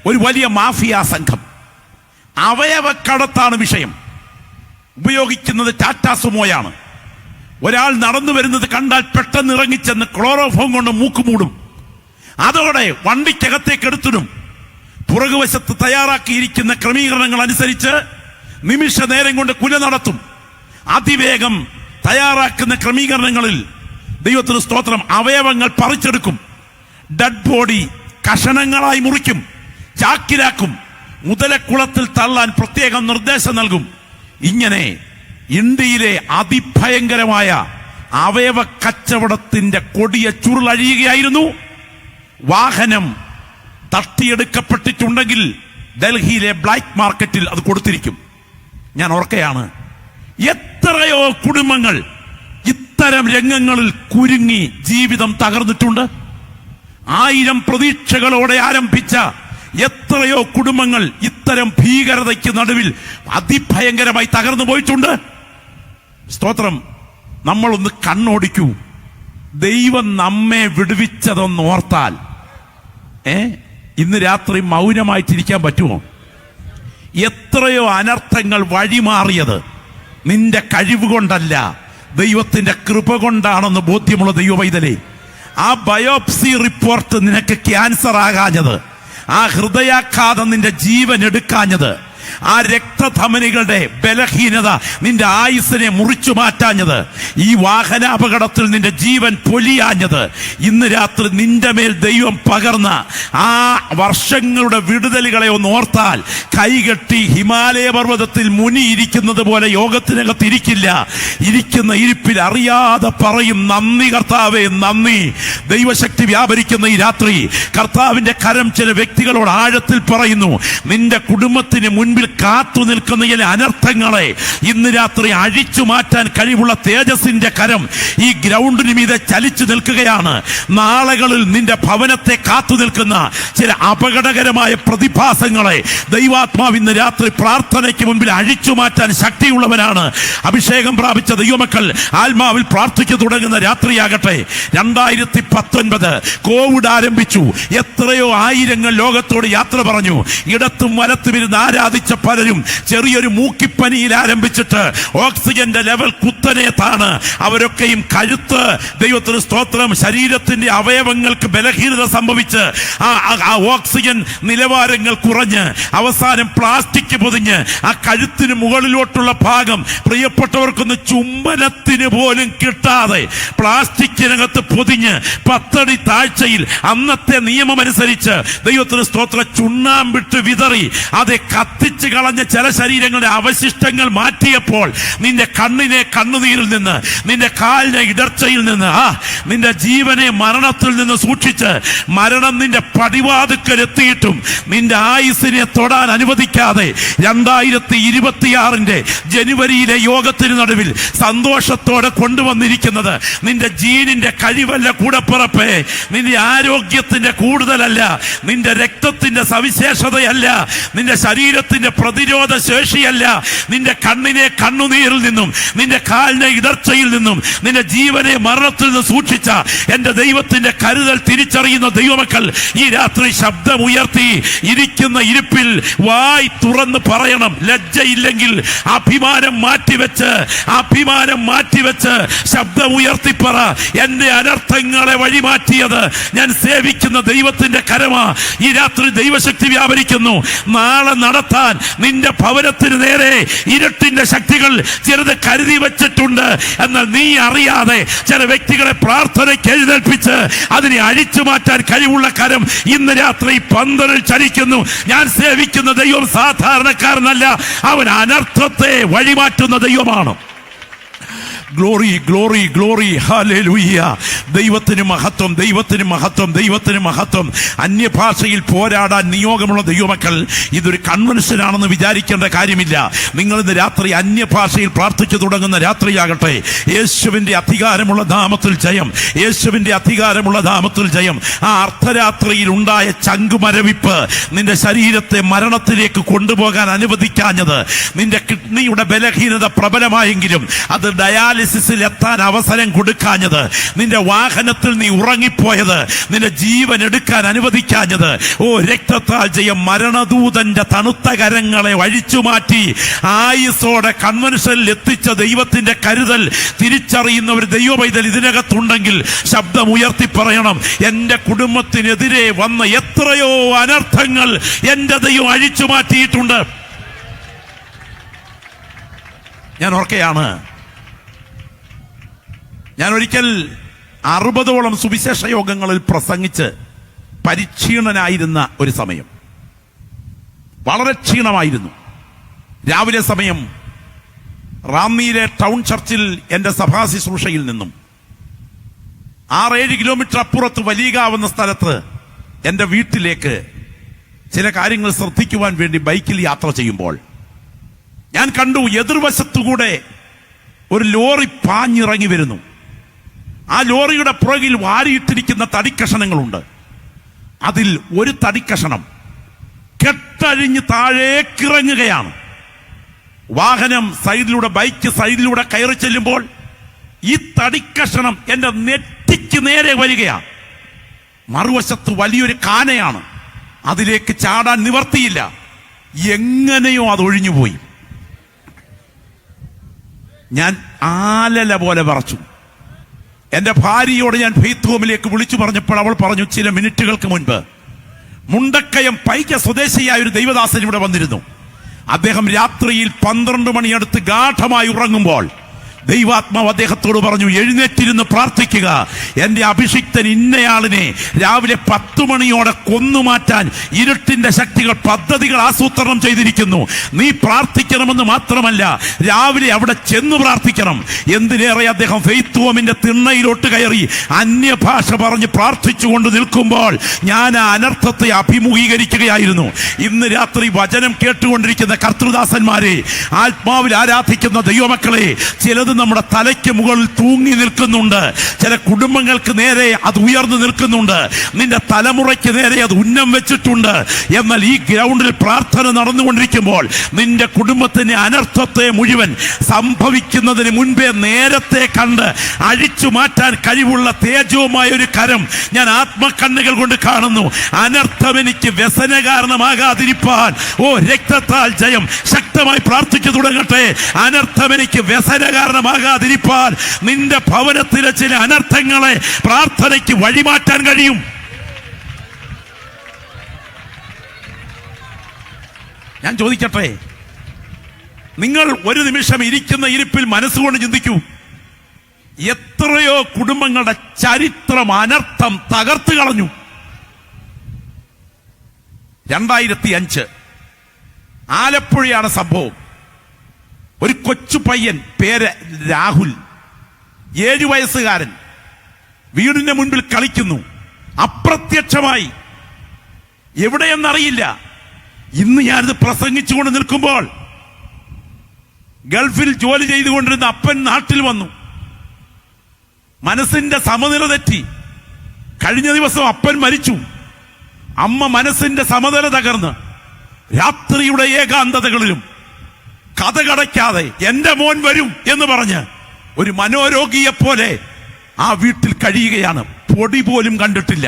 ഒരു വലിയ മാഫിയ സംഘം, അവയവക്കടത്താണ് വിഷയം. ഉപയോഗിക്കുന്നത് ടാറ്റാ സുമോയാണ്. ഒരാൾ നടന്നു വരുന്നത് കണ്ടാൽ പെട്ടെന്ന് ഇറങ്ങിച്ചെന്ന് ക്ലോറോഫോം കൊണ്ട് മൂക്കുമൂടും. അതോടെ വണ്ടിക്കകത്തേക്ക് എടുത്തിടും. പുറകുവശത്ത് തയ്യാറാക്കിയിരിക്കുന്ന ക്രമീകരണങ്ങൾ അനുസരിച്ച് നിമിഷ നേരം കൊണ്ട് കുല നടത്തും. അതിവേഗം തയ്യാറാക്കുന്ന ക്രമീകരണങ്ങളിൽ ദൈവത്തിന് സ്തോത്രം, അവയവങ്ങൾ പറിച്ചെടുക്കും. ഡെഡ് ബോഡി കഷണങ്ങളായി മുറിക്കും, ചാക്കിലാക്കും, മുതലക്കുളത്തിൽ തള്ളാൻ പ്രത്യേകം നിർദ്ദേശം നൽകും. ഇങ്ങനെ ഇന്ത്യയിലെ അതിഭയങ്കരമായ അവയവ കച്ചവടത്തിന്റെ കൊടിയ ചുരുളഴിയുകയായിരുന്നു. വാഹനം തട്ടിയെടുക്കപ്പെട്ടിട്ടുണ്ടെങ്കിൽ ഡൽഹിയിലെ ബ്ലാക്ക് മാർക്കറ്റിൽ അത് കൊടുത്തിരിക്കും. ഞാൻ ഓർക്കയാണ്, എത്രയോ കുടുംബങ്ങൾ ഇത്തരം രംഗങ്ങളിൽ കുരുങ്ങി ജീവിതം തകർന്നിട്ടുണ്ട്. 1000 പ്രതീക്ഷകളോടെ ആരംഭിച്ച എത്രയോ കുടുംബങ്ങൾ ഇത്തരം ഭീകരതയ്ക്ക് നടുവിൽ അതിഭയങ്കരമായി തകർന്നു പോയിട്ടുണ്ട്. സ്തോത്രം. നമ്മളൊന്ന് കണ്ണോടിക്കൂ. ദൈവം നമ്മെ വിടുവിച്ചതെന്ന് ഓർത്താൽ ഇന്ന് രാത്രി മൗനമായിട്ടിരിക്കാൻ പറ്റുമോ? എത്രയോ അനർത്ഥങ്ങൾ വഴിമാറിയത് നിന്റെ കഴിവ് കൊണ്ടല്ല, ദൈവത്തിന്റെ കൃപ കൊണ്ടാണെന്ന് ബോധ്യമുള്ള ദൈവവൈതലേ, ആ ബയോപ്സി റിപ്പോർട്ട് നിനക്ക് ക്യാൻസർ ആകാഞ്ഞത്, ആ ഹൃദയാഘാതം നിന്റെ ജീവൻ എടുക്കാഞ്ഞത്, ആ രക്തധമനികളുടെ ബലഹീനത നിന്റെ ആയുസ്സിനെ മുറിച്ചു മാറ്റാഞ്ഞത്, ഈ വാഹനാപകടത്തിൽ നിന്റെ ജീവൻ പൊലിയാഞ്ഞത്, ഇന്ന് രാത്രി നിന്റെ മേൽ ദൈവം പകർന്ന ആ വർഷങ്ങളുടെ വിടുതലുകളെ ഒന്ന് ഓർത്താൽ കൈകെട്ടി ഹിമാലയ പർവ്വതത്തിൽ മുനിയിരിക്കുന്നത് പോലെ യോഗത്തിനകത്ത് ഇരിക്കില്ല. ഇരിക്കുന്ന ഇരിപ്പിൽ അറിയാതെ പറയും, നന്ദി കർത്താവേ, നന്ദി. ദൈവശക്തി വ്യാപരിക്കുന്ന ഈ രാത്രി കർത്താവിന്റെ കരം ചില വ്യക്തികളോട് ആഴത്തിൽ പറയുന്നു. നിന്റെ കുടുംബത്തിന് മുൻപിൽ കാത്തു നിൽക്കുന്ന ചില അനർത്ഥങ്ങളെ ഇന്ന് രാത്രി അഴിച്ചു മാറ്റാൻ കഴിവുള്ള തേജസ്സിന്റെ കരം ഈ ഗ്രൗണ്ടിന് മീതെ ചലിച്ചു നിൽക്കുകയാണ്. നാളുകളിൽ നിന്റെ ഭവനത്തെ കാത്തു നിൽക്കുന്ന ചില അപകടകരമായ പ്രതിഭാസങ്ങളെ ദൈവാത്മാവ് ഇന്ന് രാത്രി പ്രാർത്ഥനയ്ക്ക് മുൻപിൽ അഴിച്ചു മാറ്റാൻ ശക്തിയുള്ളവനാണ്. അഭിഷേകം പ്രാപിച്ച ദൈവമക്കൾ ആത്മാവിൽ പ്രാർത്ഥിച്ചു തുടങ്ങുന്ന രാത്രിയാകട്ടെ. 2019 കോവിഡ് ആരംഭിച്ചു. എത്രയോ ആയിരങ്ങൾ ലോകത്തോട് യാത്ര പറഞ്ഞു. ഇടത്തും വലത്തും ഇരുന്ന് ആരാധിച്ച പലരും ചെറിയൊരു മൂക്കിപ്പനിയിൽ ആരംഭിച്ചിട്ട് ഓക്സിജന്റെ ലെവൽ കുത്തനെ താണ്. അവരൊക്കെയും കഴുത്ത്, ദൈവത്തിന് സ്തോത്രം, ശരീരത്തിന്റെ അവയവങ്ങൾക്ക് ബലഹീനത സംഭവിച്ച് ആ ഓക്സിജൻ നിലവാരങ്ങൾ കുറഞ്ഞ് അവസാനം പ്ലാസ്റ്റിക് പൊതിഞ്ഞ് ആ കഴുത്തിന് മുകളിലോട്ടുള്ള ഭാഗം പ്രിയപ്പെട്ടവർക്കൊന്ന് ചുംബനത്തിന് പോലും കിട്ടാതെ പ്ലാസ്റ്റിക്കിനകത്ത് പൊതിഞ്ഞ് 10 അടി താഴ്ചയിൽ അന്നത്തെ നിയമമനുസരിച്ച് ദൈവത്തിന് സ്തോത്രം ചുണ്ണാമ്പിട്ട് വിതറി അത് കത്തിച്ച് കളഞ്ഞ ചില ശരീരങ്ങളുടെ അവശിഷ്ടങ്ങൾ മാറ്റിയപ്പോൾ നിന്റെ കണ്ണിനെ കണ്ണുനീരിൽ നിന്ന്, നിന്റെ കാലിനെ ഇടർച്ചയിൽ നിന്ന്, നിന്റെ ജീവനെ മരണത്തിൽ നിന്ന് സൂക്ഷിച്ച് മരണം നിന്റെ പടിവാതുക്കൽ എത്തിയിട്ടും നിന്റെ ആയുസ്സിനെ തൊടാൻ അനുവദിക്കാതെ 2026 ജനുവരിയിലെ യോഗത്തിന് നടുവിൽ സന്തോഷത്തോടെ കൊണ്ടുവന്നിരിക്കുന്നത് നിന്റെ ജീനിന്റെ കഴിവല്ല കൂടപ്പിറപ്പേ, നിന്റെ ആരോഗ്യത്തിന്റെ കൂടുതലല്ല, നിന്റെ രക്തത്തിന്റെ സവിശേഷതയല്ല, നിന്റെ ശരീരത്തിന്റെ പ്രതിരോധ ശേഷിയല്ല, നിന്റെ കണ്ണിനെ കണ്ണുനീരിൽ നിന്നും, നിന്റെ കാലിനെ ഇടർച്ചയിൽ നിന്നും, നിന്റെ ജീവനെ മരണത്തിൽ നിന്ന് സൂക്ഷിച്ച എന്റെ ദൈവത്തിന്റെ കരുതൽ തിരിച്ചറിയുന്ന ദൈവമക്കൾ ഈ രാത്രി ശബ്ദമുയർത്തി ഇരിക്കുന്ന ഇരിപ്പിൽ വായി തുറന്ന് പറയണം. ലജ്ജയില്ലെങ്കിൽ അഭിമാനം മാറ്റിവെച്ച് ശബ്ദമുയർത്തി പറ, എന്റെ അനർത്ഥങ്ങളെ വഴിമാറ്റിയത് ഞാൻ സേവിക്കുന്ന ദൈവത്തിന്റെ കരമാ. ഈ രാത്രി ദൈവശക്തി വ്യാപരിക്കുന്നു. നാളെ നടത്താൻ നിന്റെ ഭവനത്തിന് നേരെ ഇരുട്ടിന്റെ ശക്തികൾ ചിലത് കരുതി വെച്ചിട്ടുണ്ട്. എന്നാൽ നീ അറിയാതെ ചില വ്യക്തികളെ പ്രാർത്ഥനയ്ക്ക് എഴുന്നേൽപ്പിച്ച് അതിനെ അഴിച്ചു മാറ്റാൻ കഴിവുള്ള കരം ഇന്ന് രാത്രി പന്തലിൽ ചലിക്കുന്നു. ഞാൻ സേവിക്കുന്ന ദൈവം സാധാരണക്കാരനല്ല, അവൻ അനർത്ഥത്തെ വഴിമാറ്റുന്ന ദൈവമാണ്. Glory, glory, glory, hallelujah. ദൈവത്തിന് മഹത്വം, ദൈവത്തിന് മഹത്വം, ദൈവത്തിന് മഹത്വം. അന്യഭാഷയിൽ പോരാടാൻ നിയോഗമുള്ള ദൈവമക്കൾ ഇതൊരു കൺവെൻഷനാണെന്ന് വിചാരിക്കേണ്ട കാര്യമില്ല. നിങ്ങൾ ഇന്ന് രാത്രി അന്യഭാഷയിൽ പ്രാർത്ഥിച്ചു തുടങ്ങുന്ന രാത്രിയാകട്ടെ. യേശുവിന്റെ അധികാരമുള്ള നാമത്തിൽ ജയം, യേശുവിന്റെ അധികാരമുള്ള നാമത്തിൽ ജയം. ആ അർദ്ധരാത്രിയിൽ ഉണ്ടായ ചങ്കുമരവിപ്പ് നിന്റെ ശരീരത്തെ മരണത്തിലേക്ക് കൊണ്ടുപോകാൻ അനുവദിക്കാഞ്ഞത്, നിന്റെ കിഡ്നിയുടെ ബലഹീനത പ്രബലമായെങ്കിലും അത് ഡയാലിസിസിൽ എത്താൻ അവസരം കൊടുക്കാഞ്ഞത്, നിന്റെ വാഹനത്തിൽ നീ ഉറങ്ങിപ്പോയത്, നിന്റെ ജീവൻ എടുക്കാൻ അനുവദിക്കാഞ്ഞത്, രക്തത്താൽ ജയം. മരണദൂതന്റെ തണുത്ത കരങ്ങളെ അഴിച്ചുമാറ്റി ആയുസോടെ കൺവെൻഷനിൽ എത്തിച്ച ദൈവത്തിന്റെ കരുതൽ തിരിച്ചറിയുന്ന ഒരു ദൈവപൈതൽ ഇതിനകത്തുണ്ടെങ്കിൽ ശബ്ദം ഉയർത്തി പറയണം, എന്റെ കുടുംബത്തിനെതിരെ വന്ന എത്രയോ അനർത്ഥങ്ങൾ എന്റെ ദൈവം അഴിച്ചു മാറ്റിയിട്ടുണ്ട്. ഞാൻ ഓർക്കുകയാണ്, ഞാൻ ഒരിക്കൽ 60ഓളം സുവിശേഷ യോഗങ്ങളിൽ പ്രസംഗിച്ച് പരിക്ഷീണനായിരുന്ന ഒരു സമയം, വളരെ ക്ഷീണമായിരുന്നു. രാവിലെ സമയം റാന്നിയിലെ ടൗൺ ചർച്ചിൽ എന്റെ സഭാ ശുശ്രൂഷയിൽ നിന്നും 6-7 കിലോമീറ്റർ അപ്പുറത്ത് വലിയകാവുന്ന സ്ഥലത്ത് എന്റെ വീട്ടിലേക്ക് ചില കാര്യങ്ങൾ ശ്രദ്ധിക്കുവാൻ വേണ്ടി ബൈക്കിൽ യാത്ര ചെയ്യുമ്പോൾ ഞാൻ കണ്ടു, എതിർവശത്തുകൂടെ ഒരു ലോറി പാഞ്ഞിറങ്ങി വരുന്നു. ആ ലോറിയുടെ പുറകിൽ വാരിയിട്ടിരിക്കുന്ന തടിക്കഷണങ്ങളുണ്ട്. അതിൽ ഒരു തടിക്കഷണം കെട്ടഴിഞ്ഞ് താഴേക്കിറങ്ങുകയാണ്. വാഹനം സൈഡിലൂടെ, ബൈക്ക് സൈഡിലൂടെ കയറി ചെല്ലുമ്പോൾ ഈ തടിക്കഷണം എന്റെ നെറ്റിക്ക് നേരെ വരികയാണ്. മറുവശത്ത് വലിയൊരു കാനയാണ്. അതിലേക്ക് ചാടാൻ നിവർത്തിയില്ല. എങ്ങനെയോ അത് ഒഴിഞ്ഞുപോയി. ഞാൻ ആലല പോലെ പറച്ചു. എന്റെ ഭാര്യയോട് ഞാൻ ഫെയ്ത്ത് ഹോമിലേക്ക് വിളിച്ചു പറഞ്ഞപ്പോൾ അവൾ പറഞ്ഞു, ചില മിനിറ്റുകൾക്ക് മുൻപ് മുണ്ടക്കയം പൈക സ്വദേശിയായ ഒരു ദൈവദാസൻ ഇവിടെ വന്നിരുന്നു. അദ്ദേഹം രാത്രിയിൽ 12 മണിയടുത്ത് ഗാഠമായി ഉറങ്ങുമ്പോൾ ദൈവാത്മാവ് അദ്ദേഹത്തോട് പറഞ്ഞു, എഴുന്നേറ്റിരുന്ന് പ്രാർത്ഥിക്കുക. എന്റെ അഭിഷിക്തൻ ഇന്നയാളിനെ രാവിലെ 10 മണിയോടെ കൊന്നുമാറ്റാൻ ഇരുട്ടിന്റെ ശക്തികൾ പദ്ധതികൾ ആസൂത്രണം ചെയ്തിരിക്കുന്നു. നീ പ്രാർത്ഥിക്കണമെന്ന് മാത്രമല്ല, രാവിലെ അവിടെ ചെന്ന് പ്രാർത്ഥിക്കണം. എന്തിനേറെ അദ്ദേഹം ഫെയ്ത്ത് ഹോമിന്റെ തിണ്ണയിലോട്ട് കയറി അന്യഭാഷ പറഞ്ഞ് പ്രാർത്ഥിച്ചുകൊണ്ട് നിൽക്കുമ്പോൾ ഞാൻ ആ അനർത്ഥത്തെ അഭിമുഖീകരിക്കുകയായിരുന്നു. ഇന്ന് രാത്രി വചനം കേട്ടുകൊണ്ടിരിക്കുന്ന കർത്തൃദാസന്മാരെ, ആത്മാവിൽ ആരാധിക്കുന്ന ദൈവമക്കളെ, ചിലത് നമ്മുടെ തലയ്ക്ക് മുകളിൽ തൂങ്ങി നിൽക്കുന്നുണ്ട്. ചില കുടുംബങ്ങൾക്ക് നേരെ അത് ഉയർന്നു നിൽക്കുന്നുണ്ട്. നിന്റെ തലമുറയ്ക്ക് നേരെ അത് ഉന്നം വെച്ചിട്ടുണ്ട്. എന്നാൽ ഈ ഗ്രൗണ്ടിൽ പ്രാർത്ഥന നടന്നുകൊണ്ടിരിക്കുമ്പോൾ നിന്റെ കുടുംബത്തിന്റെ അനർത്ഥത്തെ മുഴുവൻ സംഭവിക്കുന്നതിന് മുൻപേ നേരത്തെ കണ്ട് അഴിച്ചു മാറ്റാൻ കഴിവുള്ള തേജവുമായ ഒരു കരം ഞാൻ ആത്മകണ്ണുകൾ കൊണ്ട് കാണുന്നു. അനർത്ഥം എനിക്ക് വ്യസന കാരണമാകാതിരിപ്പാൻ രക്തത്താൽ ജയം. ശക്തമായി പ്രാർത്ഥിച്ചു തുടങ്ങട്ടെ. അനർത്ഥം എനിക്ക് വ്യസന കാരണമാകാതിരിപ്പാൻ നിന്റെ ഭവനത്തിലെ ചില അനർത്ഥങ്ങളെ പ്രാർത്ഥനയ്ക്ക് വഴിമാറ്റാൻ കഴിയും. ഞാൻ ചോദിക്കട്ടെ, നിങ്ങൾ ഒരു നിമിഷം ഇരിക്കുന്ന ഇരിപ്പിൽ മനസ്സുകൊണ്ട് ചിന്തിക്കൂ. എത്രയോ കുടുംബങ്ങളുടെ ചരിത്രം അനർത്ഥം തകർത്തു കളഞ്ഞു. 2005 ആലപ്പുഴയാണ് സംഭവം. ഒരു കൊച്ചു പയ്യൻ, പേര് രാഹുൽ, 7 വയസ്സുകാരൻ, വീടിന്റെ മുൻപിൽ കളിക്കുന്നു. അപ്രത്യക്ഷമായി, എവിടെയെന്നറിയില്ല. ഇന്ന് ഞാനിത് പ്രസംഗിച്ചുകൊണ്ട് നിൽക്കുമ്പോൾ ഗൾഫിൽ ജോലി ചെയ്തുകൊണ്ടിരുന്ന അപ്പൻ നാട്ടിൽ വന്നു. മനസ്സിന്റെ സമനില തെറ്റി. കഴിഞ്ഞ ദിവസം അപ്പൻ മരിച്ചു. അമ്മ മനസ്സിന്റെ സമനില തകർന്ന് രാത്രിയുടെ ഏകാന്തതകളിലും കഥകടയ്ക്കാതെ എന്റെ മോൻ വരും എന്ന് പറഞ്ഞ് ഒരു മനോരോഗിയെ പോലെ ആ വീട്ടിൽ കഴിയുകയാണ്. പൊടി പോലും കണ്ടിട്ടില്ല.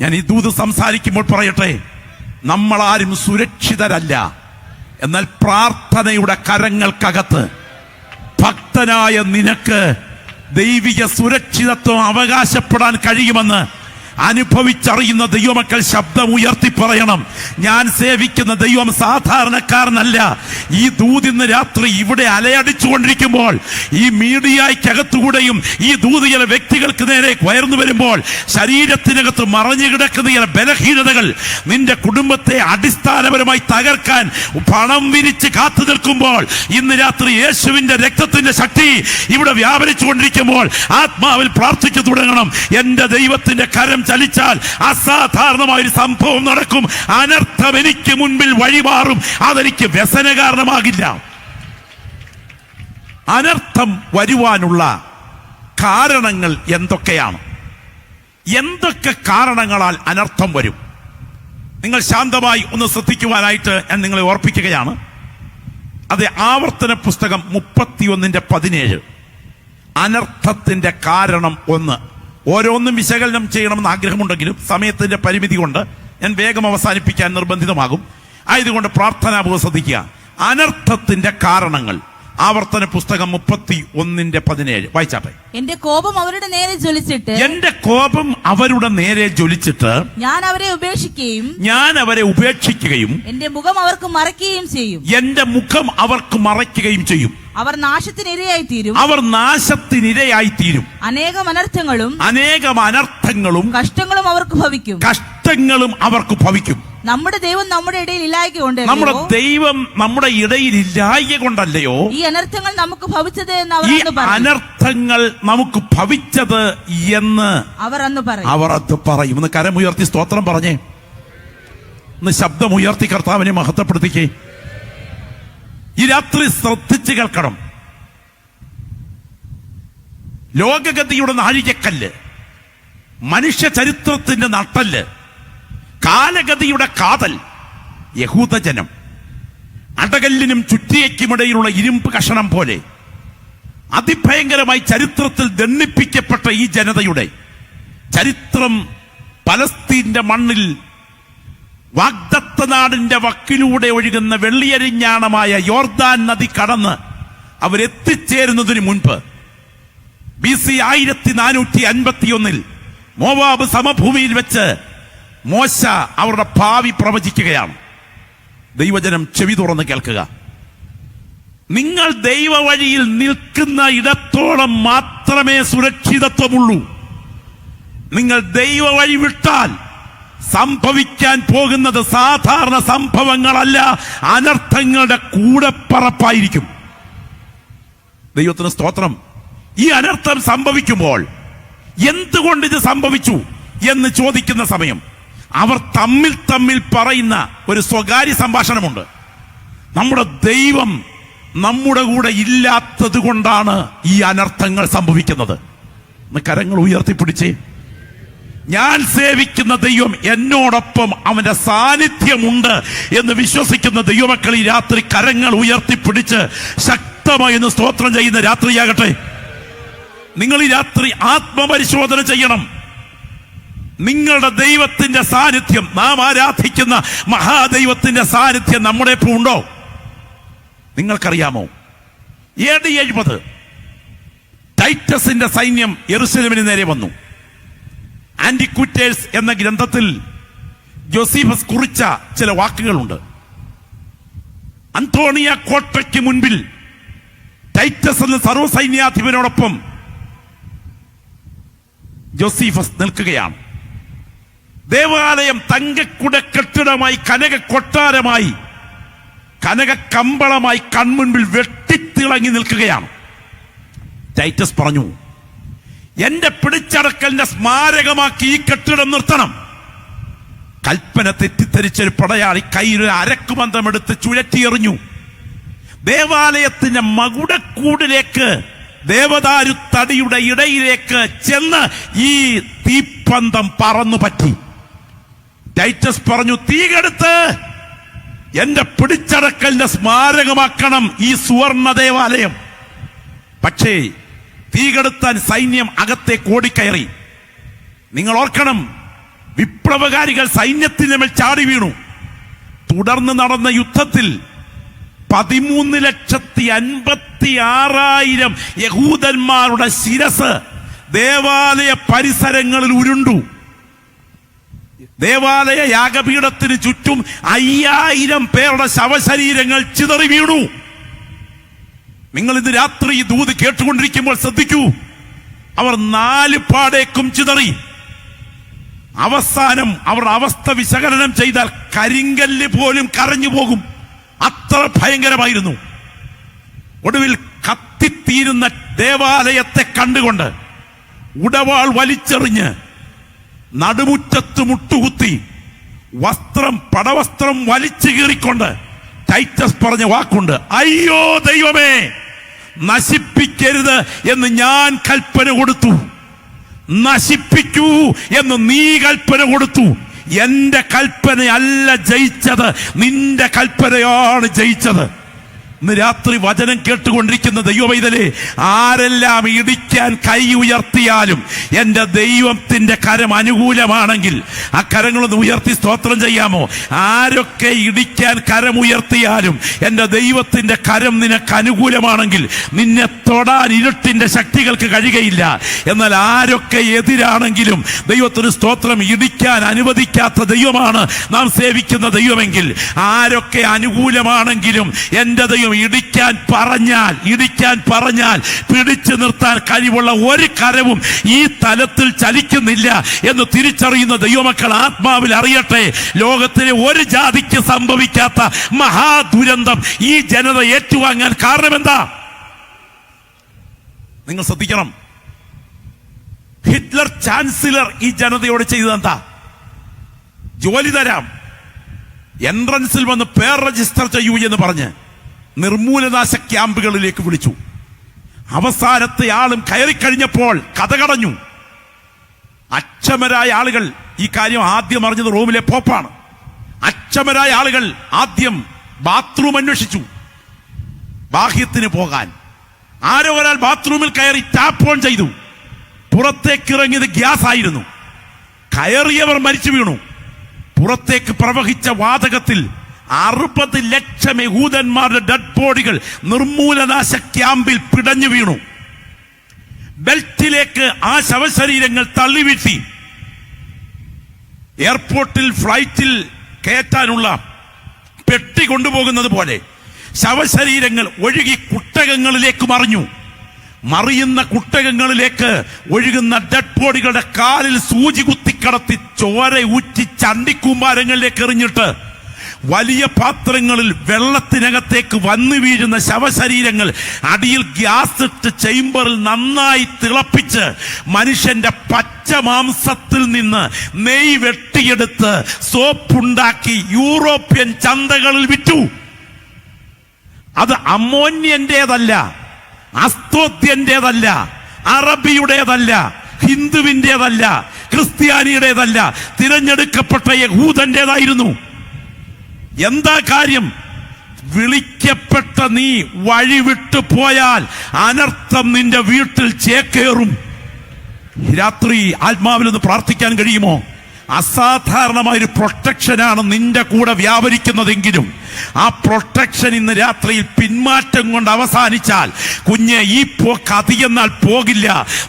ഞാൻ ഈ ദൂത് സംസാരിക്കുമ്പോൾ പറയട്ടെ, നമ്മളാരും സുരക്ഷിതരല്ല. എന്നാൽ പ്രാർത്ഥനയുടെ കരങ്ങൾക്കകത്ത് ഭക്തനായ നിനക്ക് ദൈവിക സുരക്ഷിതത്വം അവകാശപ്പെടാൻ കഴിയുമെന്ന് അനുഭവിച്ചറിയുന്ന ദൈവമക്കൾ ശബ്ദം ഉയർത്തി പറയണം. ഞാൻ സേവിക്കുന്ന ദൈവം സാധാരണക്കാരനല്ല. ഈ ദൂതിന്ന് രാത്രി ഇവിടെ അലയടിച്ചുകൊണ്ടിരിക്കുമ്പോൾ, ഈ മീഡിയയ്ക്കകത്തുകൂടെയും ഈ ദൂത് ചില വ്യക്തികൾക്ക് നേരെ ഉയർന്നു വരുമ്പോൾ, ശരീരത്തിനകത്ത് മറഞ്ഞു കിടക്കുന്ന ചില ബലഹീനതകൾ നിന്റെ കുടുംബത്തെ അടിസ്ഥാനപരമായി തകർക്കാൻ പണം വിരിച്ച് കാത്തു നിൽക്കുമ്പോൾ, ഇന്ന് രാത്രി യേശുവിന്റെ രക്തത്തിന്റെ ശക്തി ഇവിടെ വ്യാപരിച്ചുകൊണ്ടിരിക്കുമ്പോൾ ആത്മാവിൽ പ്രാർത്ഥിച്ചു തുടങ്ങണം. എന്റെ ദൈവത്തിന്റെ കരം ചലിച്ചാൽ അസാധാരണമായ ഒരു സംഭവം നടക്കും. അനർത്ഥം എനിക്ക് മുൻപിൽ വഴിമാറും. അതെനിക്ക് വ്യസന കാരണമാകില്ല. അനർത്ഥം വരുവാനുള്ള കാരണങ്ങൾ എന്തൊക്കെയാണ്? എന്തൊക്കെ കാരണങ്ങളാൽ അനർത്ഥം വരും? നിങ്ങൾ ശാന്തമായി ഒന്ന് ശ്രദ്ധിക്കുവാനായിട്ട് ഞാൻ നിങ്ങളെ ഓർപ്പിക്കുകയാണ്. അത് ആവർത്തന പുസ്തകം 31:17. അനർത്ഥത്തിന്റെ കാരണം 1. ഓരോന്നും വിശകലനം ചെയ്യണമെന്ന് ആഗ്രഹമുണ്ടെങ്കിലും സമയത്തിന്റെ പരിമിതി കൊണ്ട് ഞാൻ വേഗം അവസാനിപ്പിക്കാൻ നിർബന്ധിതമാകും. ആയതുകൊണ്ട് പ്രാർത്ഥനാപൂർവ്വം ശ്രദ്ധിക്കുക. അനർത്ഥത്തിന്റെ കാരണങ്ങൾ. ആവർത്തന പുസ്തകം 31:17 വായിച്ചാട്ടെ. എന്റെ കോപം അവരുടെ നേരെ ജ്വലിച്ചിട്ട് ഞാൻ അവരെ ഉപേക്ഷിക്കുകയും എന്റെ മുഖം അവർക്ക് മറയ്ക്കുകയും ചെയ്യും. അവർ നാശത്തിനിരയായി തീരും. അനേകം അനർത്ഥങ്ങളും കഷ്ടങ്ങളും അവർക്ക് ഭവിക്കും. നമ്മുടെ ദൈവം നമ്മുടെ ഇടയിൽ ഇല്ലായ്ക കൊണ്ടല്ലയോ ഈ അനർത്ഥങ്ങൾ നമുക്ക് ഭവിച്ചത് എന്ന് അവർ അന്ന് പറയും. ഒന്ന് കരമുയർത്തി സ്തോത്രം പറഞ്ഞേ. ഒന്ന് ശബ്ദമുയർത്തി കർത്താവിനെ മഹത്വപ്പെടുത്തിക്കേ. ഈ രാത്രി ശ്രദ്ധിച്ച് കേൾക്കണം. ലോകഗതിയുടെ നാഴികക്കല്ല്, മനുഷ്യ ചരിത്രത്തിന്റെ നട്ടല്, കാലഗതിയുടെ കാതൽ യഹൂദജനം. അടകല്ലിനും ചുറ്റിയയ്ക്കുമിടയിലുള്ള ഇരുമ്പ് കഷണം പോലെ അതിഭയങ്കരമായി ചരിത്രത്തിൽ ദണ്ഡിപ്പിക്കപ്പെട്ട ഈ ജനതയുടെ ചരിത്രം പലസ്തീന്റെ മണ്ണിൽ വാഗ്ദത്ത നാടിന്റെ വക്കിലൂടെ ഒഴുകുന്ന വെള്ളിയരിഞ്ഞാണമായ യോർദാൻ നദി കടന്ന് അവരെത്തിച്ചേരുന്നതിന് മുൻപ് BC 1451 മോവാബ് സമഭൂമിയിൽ വെച്ച് മോശ അവരുടെ ഭാവി പ്രവചിക്കുകയാണ്. ദൈവജനം ചെവി തുറന്ന് കേൾക്കുക. നിങ്ങൾ ദൈവ വഴിയിൽ നിൽക്കുന്ന ഇടത്തോളം മാത്രമേ സുരക്ഷിതത്വമുള്ളൂ. നിങ്ങൾ ദൈവ വഴി വിട്ടാൽ സംഭവിക്കാൻ പോകുന്നത് സാധാരണ സംഭവങ്ങളല്ല, അനർത്ഥങ്ങളുടെ കൂടെപ്പറപ്പായിരിക്കും. ദൈവത്തിന് സ്തോത്രം. ഈ അനർത്ഥം സംഭവിക്കുമ്പോൾ എന്തുകൊണ്ട് ഇത് സംഭവിച്ചു എന്ന് ചോദിക്കുന്ന സമയം അവർ തമ്മിൽ പറയുന്ന ഒരു സ്വകാര്യ സംഭാഷണമുണ്ട്. നമ്മുടെ ദൈവം നമ്മുടെ കൂടെ ഇല്ലാത്തത് കൊണ്ടാണ് ഈ അനർത്ഥങ്ങൾ സംഭവിക്കുന്നത്. കരങ്ങൾ ഉയർത്തിപ്പിടിച്ചേ. ഞാൻ സേവിക്കുന്ന ദൈവം എന്നോടൊപ്പം അവന്റെ സാന്നിധ്യമുണ്ട് എന്ന് വിശ്വസിക്കുന്ന ദൈവമക്കൾ ഈ രാത്രി കരങ്ങൾ ഉയർത്തിപ്പിടിച്ച് ശക്തമായി ഒന്ന് സ്തോത്രം ചെയ്യുന്ന രാത്രിയാകട്ടെ. നിങ്ങൾ ഈ രാത്രി ആത്മപരിശോധന ചെയ്യണം. നിങ്ങളുടെ ദൈവത്തിന്റെ സാന്നിധ്യം, നാം ആരാധിക്കുന്ന മഹാദൈവത്തിന്റെ സാന്നിധ്യം നമ്മുടെ ഇപ്പോൾ ഉണ്ടോ? നിങ്ങൾക്കറിയാമോ, AD 70 ടൈറ്റസിന്റെ സൈന്യം യെരുശലേമിന് നേരെ വന്നു. ആന്റിക്വിറ്റേഴ്സ് എന്ന ഗ്രന്ഥത്തിൽ ജോസീഫസ് കുറിച്ച ചില വാക്കുകളുണ്ട്. അന്തോണിയ കോട്ടയ്ക്ക് മുൻപിൽ ടൈറ്റസ് എന്ന സർവ്വസൈന്യാധിപനോടൊപ്പം ജോസീഫസ് നിൽക്കുകയാണ്. ദേവാലയം തങ്കക്കുട കെട്ടിടമായി, കനക കൊട്ടാരമായി, കനക കമ്പളമായി കൺമുൻപിൽ വെട്ടിത്തിളങ്ങി നിൽക്കുകയാണ്. ടൈറ്റസ് പറഞ്ഞു, എന്റെ പിടിച്ചടക്കലിന്റെ സ്മാരകമാക്കി ഈ കെട്ടിടം നിർത്തണം. കൽപ്പന തെറ്റിദ്ധരിച്ചൊരു പടയാളി കയ്യിൽ അരക്കുമന്ത്രമെടുത്ത് ചുഴറ്റിയെറിഞ്ഞു. ദേവാലയത്തിന്റെ മകുടക്കൂടിലേക്ക്, ദേവദാരു തടിയുടെ ഇടയിലേക്ക് ചെന്ന് ഈ തീപ്പന്തം പറന്നു പറ്റി. ടൈറ്റസ് പറഞ്ഞു, തീകെടുത്ത് എന്റെ പിടിച്ചടക്കലിന്റെ സ്മാരകമാക്കണം ഈ സുവർണ ദേവാലയം. പക്ഷേ തീകെടുത്താൻ സൈന്യം അകത്തേക്ക് ഓടിക്കയറി. നിങ്ങൾ ഓർക്കണം, വിപ്ലവകാരികൾ സൈന്യത്തിന് മേൽ ചാടി വീണു. തുടർന്ന് നടന്ന യുദ്ധത്തിൽ 13,56,000 യഹൂദന്മാരുടെ ശിരസ് ദേവാലയ പരിസരങ്ങളിൽ ഉരുണ്ടു. ദേവാലയ യാഗപീഠത്തിന് ചുറ്റും 5000 പേരുടെ ശവശരീരങ്ങൾ ചിതറി വീണു. നിങ്ങൾ ഇന്ന് രാത്രി ഈ ദൂത് കേട്ടുകൊണ്ടിരിക്കുമ്പോൾ ശ്രദ്ധിക്കൂ. അവർ 4 പാടേക്കും ചിതറി. അവസാനം അവരുടെ അവസ്ഥ വിശകലനം ചെയ്താൽ കരിങ്കല്ല് പോലും കരഞ്ഞു പോകും. അത്ര ഭയങ്കരമായിരുന്നു. ഒടുവിൽ കത്തിത്തീരുന്ന ദേവാലയത്തെ കണ്ടുകൊണ്ട് ഉടവാൾ വലിച്ചെറിഞ്ഞ് നടുമുറ്റത്ത് മുട്ടുകുത്തി പടവസ്ത്രം വലിച്ചു കീറിക്കൊണ്ട് ടൈറ്റസ് പറഞ്ഞ വാക്കുണ്ട്, അയ്യോ ദൈവമേ, നശിപ്പിക്കരുത് എന്ന് ഞാൻ കൽപ്പന കൊടുത്തു, നശിപ്പിക്കൂ എന്ന് നീ കൽപ്പന കൊടുത്തു. എന്റെ കൽപ്പനയല്ല ജയിച്ചത്, നിന്റെ കൽപ്പനയാണ് ജയിച്ചത്. ഇന്ന് രാത്രി വചനം കേട്ടുകൊണ്ടിരിക്കുന്ന ദൈവവൈതലേ, ആരെല്ലാം ഇടിക്കാൻ കൈ ഉയർത്തിയാലും എന്റെ ദൈവത്തിന്റെ കരം അനുകൂലമാണെങ്കിൽ ആ കരങ്ങളൊന്ന് ഉയർത്തി സ്തോത്രം ചെയ്യാമോ? ആരൊക്കെ ഇടിക്കാൻ കരം ഉയർത്തിയാലും എന്റെ ദൈവത്തിന്റെ കരം നിനക്ക് അനുകൂലമാണെങ്കിൽ നിന്നെ തൊടാൻ ഇരുട്ടിന്റെ ശക്തികൾക്ക് കഴിയുകയില്ല. എന്നാൽ ആരൊക്കെ എതിരാണെങ്കിലും ദൈവത്തിന് സ്തോത്രം, ഇടിക്കാൻ അനുവദിക്കാത്ത ദൈവമാണ് നാം സേവിക്കുന്ന ദൈവമെങ്കിൽ, ആരൊക്കെ അനുകൂലമാണെങ്കിലും എന്റെ ദൈവം ഇടിക്കാൻ പറഞ്ഞാൽ പിടിച്ചു നിർത്താൻ കഴിവുള്ള ഒരു കരവും ഈ തലത്തിൽ ചലിക്കുന്നില്ല എന്ന് തിരിച്ചറിയുന്ന ദൈവമക്കൾ ആത്മാവിൽ അറിയട്ടെ. ലോകത്തിലെ ഒരു ജാതിക്ക് സംഭവിക്കാത്ത മഹാദുരന്തം ഈ ജനത ഏറ്റുവാങ്ങാൻ കാരണമെന്താ? നിങ്ങൾ ശ്രദ്ധിക്കണം. ഹിറ്റ്ലർ ചാൻസലർ ഈ ജനതയോട് ചെയ്തതെന്താ? ജോലി തരാം, എൻട്രൻസിൽ വന്ന് പേർ രജിസ്റ്റർ ചെയ്യൂ എന്ന് പറഞ്ഞ് നിർമൂലനാശ ക്യാമ്പുകളിലേക്ക് വിളിച്ചു. അവസാനത്തെ ആളും കയറിക്കഴിഞ്ഞപ്പോൾ കഥകടഞ്ഞു. അക്ഷമരായ ആളുകൾ ഈ കാര്യം ആദ്യം അറിഞ്ഞത് റോമിലെ പോപ്പാണ്. അക്ഷമരായ ആളുകൾ ആദ്യം ബാത്റൂം അന്വേഷിച്ചു ബാഹ്യത്തിന് പോകാൻ. ആരോ ഒരാൾ ബാത്റൂമിൽ കയറി ടാപ്പ് ഓൺ ചെയ്തു. പുറത്തേക്ക് ഇറങ്ങിയത് ഗ്യാസ് ആയിരുന്നു. കയറിയവർ മരിച്ചു വീണു. പുറത്തേക്ക് പ്രവഹിച്ച വാതകത്തിൽ 60 ലക്ഷം യഹൂദന്മാരുടെ ഡെഡ് ബോഡികൾ നിർമൂലനാശ ക്യാമ്പിൽ പിടഞ്ഞു വീണു. ബെൽറ്റിലേക്ക് ആ ശവശരീരങ്ങൾ തള്ളിവീഴ്ത്തി. എയർപോർട്ടിൽ ഫ്ലൈറ്റിൽ കയറ്റാനുള്ള പെട്ടി കൊണ്ടുപോകുന്നത് പോലെ ശവശരീരങ്ങൾ ഒഴുകി കുട്ടകങ്ങളിലേക്ക് മറിഞ്ഞു. മറിയുന്ന കുട്ടകങ്ങളിലേക്ക് ഒഴുകുന്ന ഡെഡ് ബോഡികളുടെ കാലിൽ സൂചി കുത്തിക്കടത്തി ചോര ഊറ്റി ചണ്ടിക്കൂമ്പാരങ്ങളിലേക്ക് എറിഞ്ഞിട്ട് വലിയ പാത്രങ്ങളിൽ വെള്ളത്തിനകത്തേക്ക് വന്നു വീഴുന്ന ശവശരീരങ്ങൾ അടിയിൽ ഗ്യാസ് ഇട്ട് ചേംബറിൽ നന്നായി തിളപ്പിച്ച് മനുഷ്യന്റെ പച്ച മാംസത്തിൽ നിന്ന് നെയ് വെട്ടിയെടുത്ത് സോപ്പുണ്ടാക്കി യൂറോപ്യൻ ചന്തകളിൽ വിറ്റു. അത് അമ്മോന്യന്റേതല്ല, അസ്തോത്യന്റേതല്ല, അറബിയുടേതല്ല, ഹിന്ദുവിന്റേതല്ല, ക്രിസ്ത്യാനിയുടേതല്ല, തിരഞ്ഞെടുക്കപ്പെട്ട യഹൂദന്റേതായിരുന്നു. എന്താ കാര്യം? വിളിക്കപ്പെട്ട നീ വഴിവിട്ടു പോയാൽ അനർത്ഥം നിന്റെ വീട്ടിൽ ചേക്കേറും. രാത്രി ആത്മാവിലൊന്ന് പ്രാർത്ഥിക്കാൻ കഴിയുമോ? അസാധാരണമായൊരു പ്രൊട്ടക്ഷനാണ് നിന്റെ കൂടെ വ്യാപരിക്കുന്നതെങ്കിലും ആ പ്രൊട്ടക്ഷൻ ഇന്ന് രാത്രിയിൽ പിന്മാറ്റം കൊണ്ട് അവസാനിച്ചാൽ കുഞ്ഞെ ഈ പോക്ക് അധികെന്നാൽ പോകില്ല.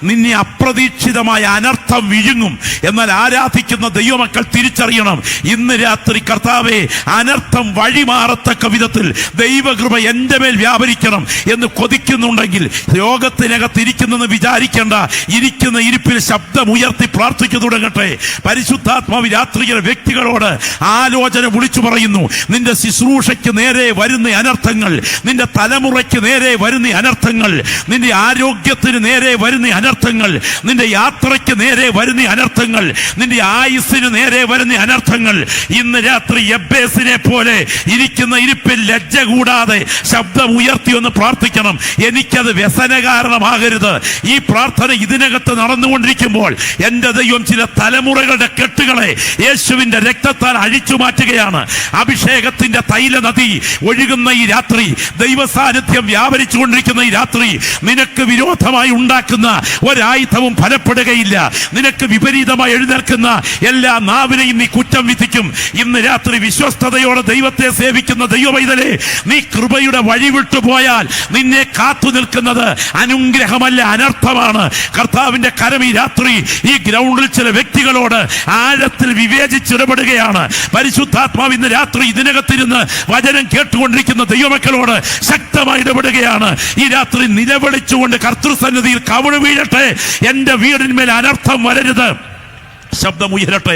നിന്നെ അപ്രതീക്ഷിതമായ അനർത്ഥം വിഴുങ്ങും. എന്നാൽ ആരാധിക്കുന്ന ദൈവമക്കൾ തിരിച്ചറിയണം, ഇന്ന് രാത്രി കർത്താവേ അനർത്ഥം വഴിമാറത്തക്ക വിധത്തിൽ ദൈവകൃപ എന്റെ മേൽ വ്യാപരിക്കണം എന്ന് കൊതിക്കുന്നുണ്ടെങ്കിൽ രോഗത്തിനകത്തിരിക്കുന്നെന്ന് വിചാരിക്കേണ്ട. ഇരിക്കുന്ന ഇരിപ്പിൽ ശബ്ദമുയർത്തി പ്രാർത്ഥിച്ചു തുടങ്ങട്ടെ. പരിശുദ്ധാത്മാവ് രാത്രിയിലെ വ്യക്തികളോട് ആലോചന വിളിച്ചു പറയുന്നു. നിന്റെ ശുശ്രൂഷയ്ക്ക് നേരെ വരുന്ന അനർത്ഥങ്ങൾ, നിന്റെ തലമുറയ്ക്ക് നേരെ വരുന്ന അനർത്ഥങ്ങൾ, നിന്റെ ആരോഗ്യത്തിന് നേരെ വരുന്ന അനർത്ഥങ്ങൾ, നിന്റെ യാത്രയ്ക്ക് നേരെ വരുന്ന അനർത്ഥങ്ങൾ, നിന്റെ ആയുസ്സിന് നേരെ വരുന്ന അനർത്ഥങ്ങൾ ഇന്ന് രാത്രി യബ്ബേസിനെ പോലെ ഇരിക്കുന്ന ഇരിപ്പിൽ ലജ്ജ കൂടാതെ ശബ്ദം ഉയർത്തി ഒന്ന് പ്രാർത്ഥിക്കണം. എനിക്കത് വ്യസന കാരണമാകരുത്. ഈ പ്രാർത്ഥന ഇതിനകത്ത് നടന്നുകൊണ്ടിരിക്കുമ്പോൾ എന്റെ ദൈവം ചില തലമുറകളുടെ കെട്ടുകളെ യേശുവിന്റെ രക്തത്താൽ അഴിച്ചു മാറ്റുകയാണ്. അഭിഷേകത്തിന്റെ തൈല നദി ഒഴുകുന്ന ഈ രാത്രി, ദൈവ സാന്നിധ്യം വ്യാപരിച്ചു കൊണ്ടിരിക്കുന്ന ഈ രാത്രി നിനക്ക് വിരോധമായി ഉണ്ടാക്കുന്ന ഒരായുധവും ഫലപ്പെടുകയില്ല. നിനക്ക് വിപരീതമായി എഴുന്നേൽക്കുന്ന എല്ലാ നാവിനെയും നീ കുറ്റം വിധിക്കും. ഇന്ന് രാത്രി വിശ്വസ്തയോടെ ദൈവത്തെ സേവിക്കുന്ന ദൈവമൈതലേ, നീ കൃപയുടെ വഴി വിട്ടുപോയാൽ നിന്നെ കാത്തു നിൽക്കുന്നത് അനുഗ്രഹമല്ല, അനർത്ഥമാണ്. കർത്താവിന്റെ കരം ഈ രാത്രി ഈ ഗ്രൗണ്ടിൽ ചില വ്യക്തികളോട് ആഴത്തിൽ വിവേചിച്ചിടപെടുകയാണ്. പരിശുദ്ധാത്മാവ് ഇന്ന് രാത്രി ഇതിനകത്തിരുന്ന് വചനം കേട്ടുകൊണ്ടിരിക്കുന്ന ദൈവമക്കളോട് ശക്തമായി ഇടപെടുകയാണ്. ഈ രാത്രി നിലവിളിച്ചുകൊണ്ട് കർത്തൃസന്നിധിയിൽ കവിണ് വീഴട്ടെ. എന്റെ വീടിന്മേൽ അനർത്ഥം വരരുത്. ശബ്ദമുയരട്ടെ,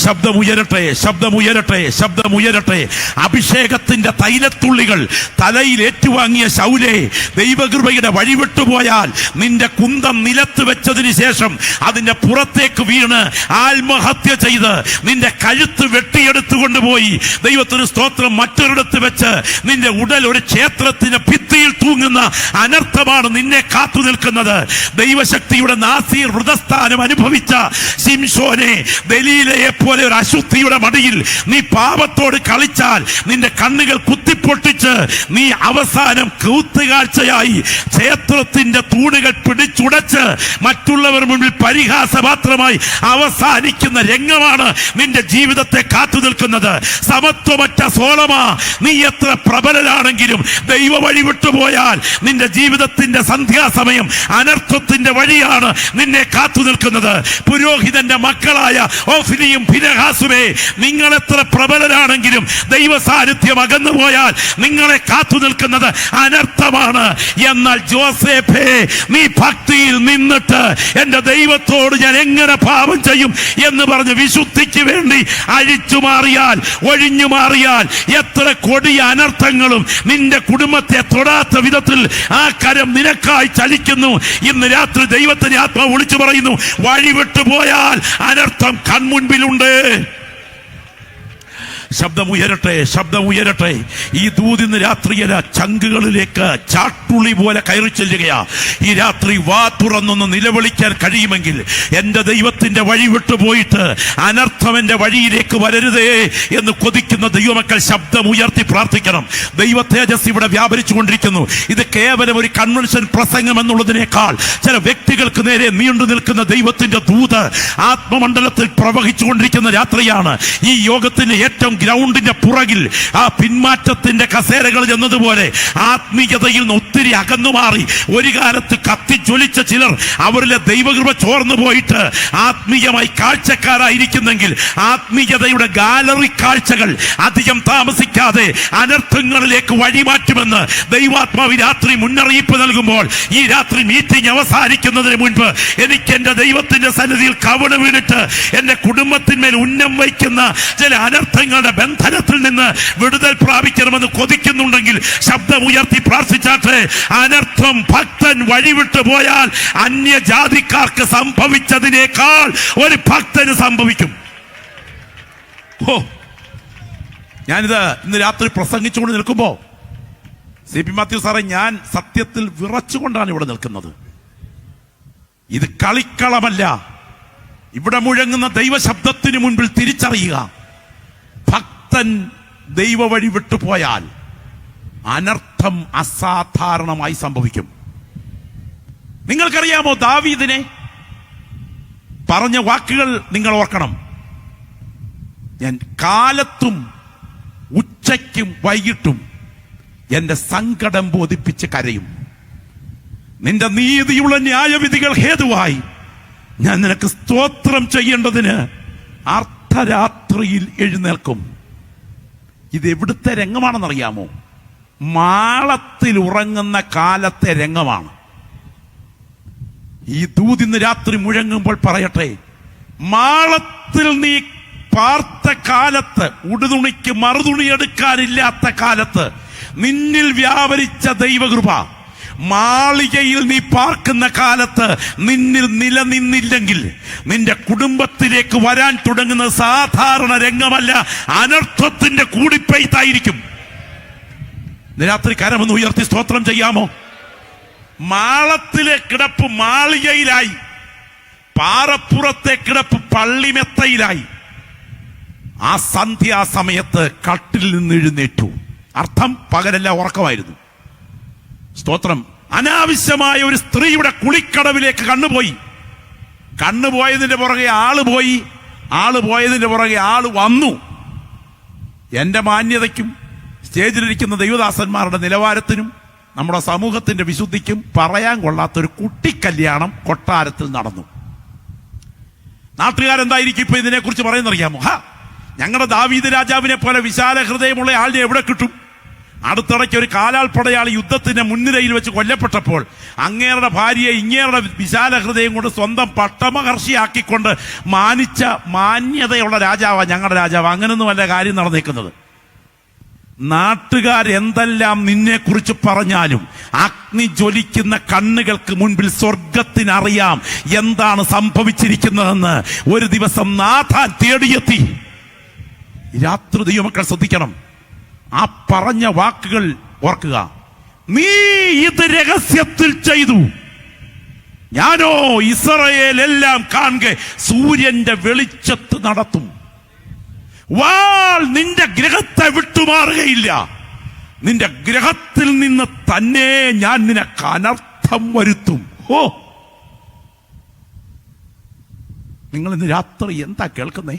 ശബ്ദമുയരട്ടെ, ശബ്ദമുയരട്ടെ, ശബ്ദമുയരട്ടെ. അഭിഷേകത്തിന്റെ തൈലത്തുള്ളികൾ തലയിൽ ഏറ്റുവാങ്ങിയ ശൗലേ, ദൈവകൃപയുടെ വഴിവിട്ടുപോയാൽ നിന്റെ കുന്തം നിലത്ത് വെച്ചതിന് ശേഷം അതിന്റെ പുറത്തേക്ക് വീണ് ആത്മഹത്യ ചെയ്ത് നിന്റെ കഴുത്ത് വെട്ടിയെടുത്തു കൊണ്ടുപോയി ദൈവത്തിന് സ്തോത്രം മറ്റൊരിടത്ത് വെച്ച് നിന്റെ ഉടൽ ഒരു ക്ഷേത്രത്തിന് ഭിത്തിയിൽ തൂങ്ങുന്ന അനർത്ഥമാണ് നിന്നെ കാത്തു നിൽക്കുന്നത്. ദൈവശക്തിയുടെ നാസീർ വൃതസ്ഥാനം അനുഭവിച്ച ശിംശോൻ ദലീലയെ പോലെ ഒരു അശുദ്ധിയുടെ മടിയിൽ നീ പാപത്തോട് കളിച്ചാൽ നിന്റെ കണ്ണുകൾ കുത്തിപ്പൊട്ടിച്ച് നീ അവസാനം കൂത്തുകാഴ്ചയായി ക്ഷേത്രത്തിന്റെ തൂണുകൾ പിടിച്ചുടച്ച് മറ്റുള്ളവർ മുന്നിൽ പരിഹാസപാത്രമായി അവസാനിക്കുന്ന രംഗമാണ് നിന്റെ ജീവിതത്തെ കാത്തു നിൽക്കുന്നത്. സമത്വമറ്റ സോളമാ, നീ എത്ര പ്രബലനാണെങ്കിലും ദൈവ വഴി വിട്ടുപോയാൽ നിന്റെ ജീവിതത്തിന്റെ സന്ധ്യാസമയം അനർത്ഥത്തിന്റെ വഴിയാണ് നിന്നെ കാത്തു നിൽക്കുന്നത്. പുരോഹിതന്റെ മക്കളായ ഓഫ്നിയും ഫിനെഹാസുമേ, നിങ്ങൾ എത്ര പ്രബലരാണെങ്കിലും ദൈവ സാന്നിധ്യം അകന്നു പോയാൽ നിങ്ങളെ കാത്തു നിൽക്കുന്നത് അനർത്ഥമാണ്. എന്നാൽ ജോസേഫേ, നീ ഭക്തിയിൽ നിന്നിട്ട് എന്റെ ദൈവത്തോട് ഞാൻ എങ്ങനെ പാപം ചെയ്യും എന്ന് പറഞ്ഞ് വിശുദ്ധിക്ക് വേണ്ടി അഴിച്ചു മാറിയാൽ, ഒഴിഞ്ഞു മാറിയാൽ എത്ര കൊടിയ അനർത്ഥങ്ങളും നിന്റെ കുടുംബത്തെ തൊടാത്ത വിധത്തിൽ ആ കരം നിനക്കായി ചലിക്കുന്നു. ഇന്ന് രാത്രി ദൈവത്തിന് ആത്മാവ് വിളിച്ചു പറയുന്നു, വഴിവിട്ടു പോയാൽ അനർത്ഥം കൺമുൻപിലുണ്ട്. ശബ്ദമുയരട്ടെ, ശബ്ദമുയരട്ടെ. ഈ ദൂതിന്ന് രാത്രിയല ചങ്കുകളിലേക്ക് ചാട്ടുളി പോലെ കയറി ചെല്ലുകയാ. ഈ രാത്രി വാ തുറന്നൊന്ന് നിലവിളിക്കാൻ കഴിയുമെങ്കിൽ, എന്റെ ദൈവത്തിന്റെ വഴി വിട്ടുപോയിട്ട് അനർത്ഥം എന്റെ വഴിയിലേക്ക് വരരുതേ എന്ന് കൊതിക്കുന്ന ദൈവമക്കൾ ശബ്ദമുയർത്തി പ്രാർത്ഥിക്കണം. ദൈവ തേജസ് ഇവിടെ വ്യാപരിച്ചു കൊണ്ടിരിക്കുന്നു. ഇത് കേവലം ഒരു കൺവെൻഷൻ പ്രസംഗം എന്നുള്ളതിനേക്കാൾ ചില വ്യക്തികൾക്ക് നേരെ നീണ്ടു നിൽക്കുന്ന ദൈവത്തിന്റെ ദൂത് ആത്മമണ്ഡലത്തിൽ പ്രവഹിച്ചുകൊണ്ടിരിക്കുന്ന രാത്രിയാണ്. ഈ യോഗത്തിന്റെ ഏറ്റവും ഗ്രൗണ്ടിന്റെ പുറകിൽ ആ പിന്മാറ്റത്തിന്റെ കസേരകൾ എന്നതുപോലെ ആത്മീയതയിൽ നിന്ന് ഒത്തിരി അകന്നുമാറി ഒരു കാലത്ത് കത്തിജ്വലിച്ച ചിലർ അവരിലെ ദൈവകൃപ ചോർന്നു പോയിട്ട് ആത്മീയമായി കാഴ്ചക്കാരായിരിക്കുന്നെങ്കിൽ, ആത്മീയതയുടെ ഗാലറി കാഴ്ചകൾ അധികം താമസിക്കാതെ അനർത്ഥങ്ങളിലേക്ക് വഴിമാറ്റുമെന്ന് ദൈവാത്മാവ് രാത്രി മുന്നറിയിപ്പ് നൽകുമ്പോൾ, ഈ രാത്രി മീറ്റിംഗ് അവസാനിക്കുന്നതിന് മുൻപ് എനിക്ക് എന്റെ ദൈവത്തിന്റെ സന്നിധിയിൽ കവണ് വീണിട്ട് എന്റെ കുടുംബത്തിന്മേൽ ഉന്നം വയ്ക്കുന്ന ചില അനർത്ഥങ്ങളുടെ ബന്ധനത്തിൽ നിന്ന് വിടുതൽ പ്രാപിക്കണമെന്ന് കൊതിക്കുന്നുണ്ടെങ്കിൽ ശബ്ദമുയർത്തി പ്രാർത്ഥിച്ചാട്ടെ. അനർത്ഥം ഭക്തൻ വഴിവിട്ടു പോയാൽ അന്യജാതിക്കാർക്ക് സംഭവിച്ചതിനേക്കാൾ ഒരു ഭക്തന് സംഭവിക്കും. ഞാനിത് ഇന്ന് രാത്രി പ്രസംഗിച്ചുകൊണ്ട് നിൽക്കുമ്പോ CP മാത്യു സാറേ, ഞാൻ സത്യത്തിൽ വിറച്ചുകൊണ്ടാണ് ഇവിടെ നിൽക്കുന്നത്. ഇത് കളിക്കളമല്ല. ഇവിടെ മുഴങ്ങുന്ന ദൈവശബ്ദത്തിന് മുൻപിൽ തിരിച്ചറിയുക, ഭക്തൻ ദൈവ വഴി വിട്ടുപോയാൽ അനർത്ഥം അസാധാരണമായി സംഭവിക്കും. നിങ്ങൾക്കറിയാമോ, ദാവീദിനെ പറഞ്ഞ വാക്കുകൾ നിങ്ങൾ ഓർക്കണം. ഞാൻ കാലത്തും ഉച്ചയ്ക്കും വൈകിട്ടും എന്റെ സങ്കടം ബോധിപ്പിച്ച് കരയും. നിന്റെ നീതിയുള്ള ന്യായവിധികൾ ഹേതുവായി ഞാൻ നിനക്ക് സ്തോത്രം ചെയ്യേണ്ടതിന് അർദ്ധരാത്രിയിൽ എഴുന്നേൽക്കും. ഇത് എവിടുത്തെ രംഗമാണെന്നറിയാമോ? മാളത്തിൽ ഉറങ്ങുന്ന കാലത്തെ രംഗമാണ്. ഈ ദൂതിന്ന് രാത്രി മുഴങ്ങുമ്പോൾ പറയട്ടെ, മാളത്തിൽ നീ പാർത്ത കാലത്ത്, ഉടുതുണിക്ക് മറുതുണി എടുക്കാനില്ലാത്ത കാലത്ത് നിന്നിൽ വ്യാപരിച്ച ദൈവകൃപ, മാളികയിൽ നീ പാർക്കുന്ന കാലത്ത് നിന്നിൽ നിലനിന്നില്ലെങ്കിൽ നിന്റെ കുടുംബത്തിലേക്ക് വരാൻ തുടങ്ങുന്ന സാധാരണ രംഗമല്ല, അനർത്ഥത്തിന്റെ കൂടിപ്പെയ്ത്തായിരിക്കും. രാത്രി കരമൊന്ന് ഉയർത്തി സ്തോത്രം ചെയ്യാമോ? മാളത്തിലെ കിടപ്പ് മാളികയിലായി, പാറപ്പുറത്തെ കിടപ്പ് പള്ളിമെത്തയിലായി. ആ സന്ധ്യാസമയത്ത് കട്ടിൽ നിന്ന് എഴുന്നേറ്റു. അർത്ഥം പകലല്ല, ഉറക്കമായിരുന്നു. സ്തോത്രം. അനാവശ്യമായ ഒരു സ്ത്രീയുടെ കുളിക്കടവിലേക്ക് കണ്ണുപോയി. കണ്ണുപോയതിന്റെ പുറകെ ആള് പോയി, ആള് പോയതിന്റെ പുറകെ ആള് വന്നു. എന്റെ മാന്യതയ്ക്കും സ്റ്റേജിലിരിക്കുന്ന ദൈവദാസന്മാരുടെ നിലവാരത്തിനും നമ്മുടെ സമൂഹത്തിന്റെ വിശുദ്ധിക്കും പറയാൻ കൊള്ളാത്തൊരു കുട്ടിക്കല്യാണം കൊട്ടാരത്തിൽ നടന്നു. നാട്ടുകാരെന്തായിരിക്കും ഇപ്പൊ ഇതിനെക്കുറിച്ച് പറയുന്നറിയാമോ? ഞങ്ങളുടെ ദാവീദ് രാജാവിനെ പോലെ വിശാല ഹൃദയമുള്ള ആളിനെ എവിടെ കിട്ടും? അടുത്തിടയ്ക്ക് ഒരു കാലാൾപ്പടയാളി യുദ്ധത്തിന്റെ മുൻനിരയിൽ വെച്ച് കൊല്ലപ്പെട്ടപ്പോൾ അങ്ങേരുടെ ഭാര്യയെ ഇങ്ങേരുടെ വിശാല ഹൃദയം കൊണ്ട് സ്വന്തം പട്ടമഹർഷിയാക്കിക്കൊണ്ട് മാനിച്ച മാന്യതയുള്ള രാജാവാ ഞങ്ങളുടെ രാജാവ്. അങ്ങനൊന്നുമല്ല കാര്യം നടന്നേക്കുന്നത്. നാട്ടുകാരെന്തെല്ലാം നിന്നെ കുറിച്ച് പറഞ്ഞാലും അഗ്നി ജ്വലിക്കുന്ന കണ്ണുകൾക്ക് മുൻപിൽ സ്വർഗത്തിനറിയാം എന്താണ് സംഭവിച്ചിരിക്കുന്നതെന്ന്. ഒരു ദിവസം നാഥാൻ തേടിയെത്തി. രാത്രി ദൈവമക്കൾ ശ്രദ്ധിക്കണം. ആ പറഞ്ഞ വാക്കുകൾ ഓർക്കുക. നീ ഇത് രഹസ്യത്തിൽ ചെയ്തു, ഞാനോ ഇസ്രായേൽ എല്ലാം കാണുക സൂര്യന്റെ വെളിച്ചത്ത് നടത്തും. വാൾ നിന്റെ ഗ്രഹത്തെ വിട്ടുമാറുകയില്ല. നിന്റെ ഗ്രഹത്തിൽ നിന്ന് തന്നെ ഞാൻ നിനക്ക് അനർത്ഥം വരുത്തും. നിങ്ങൾ ഇന്ന് രാത്രി എന്താ കേൾക്കുന്നേ?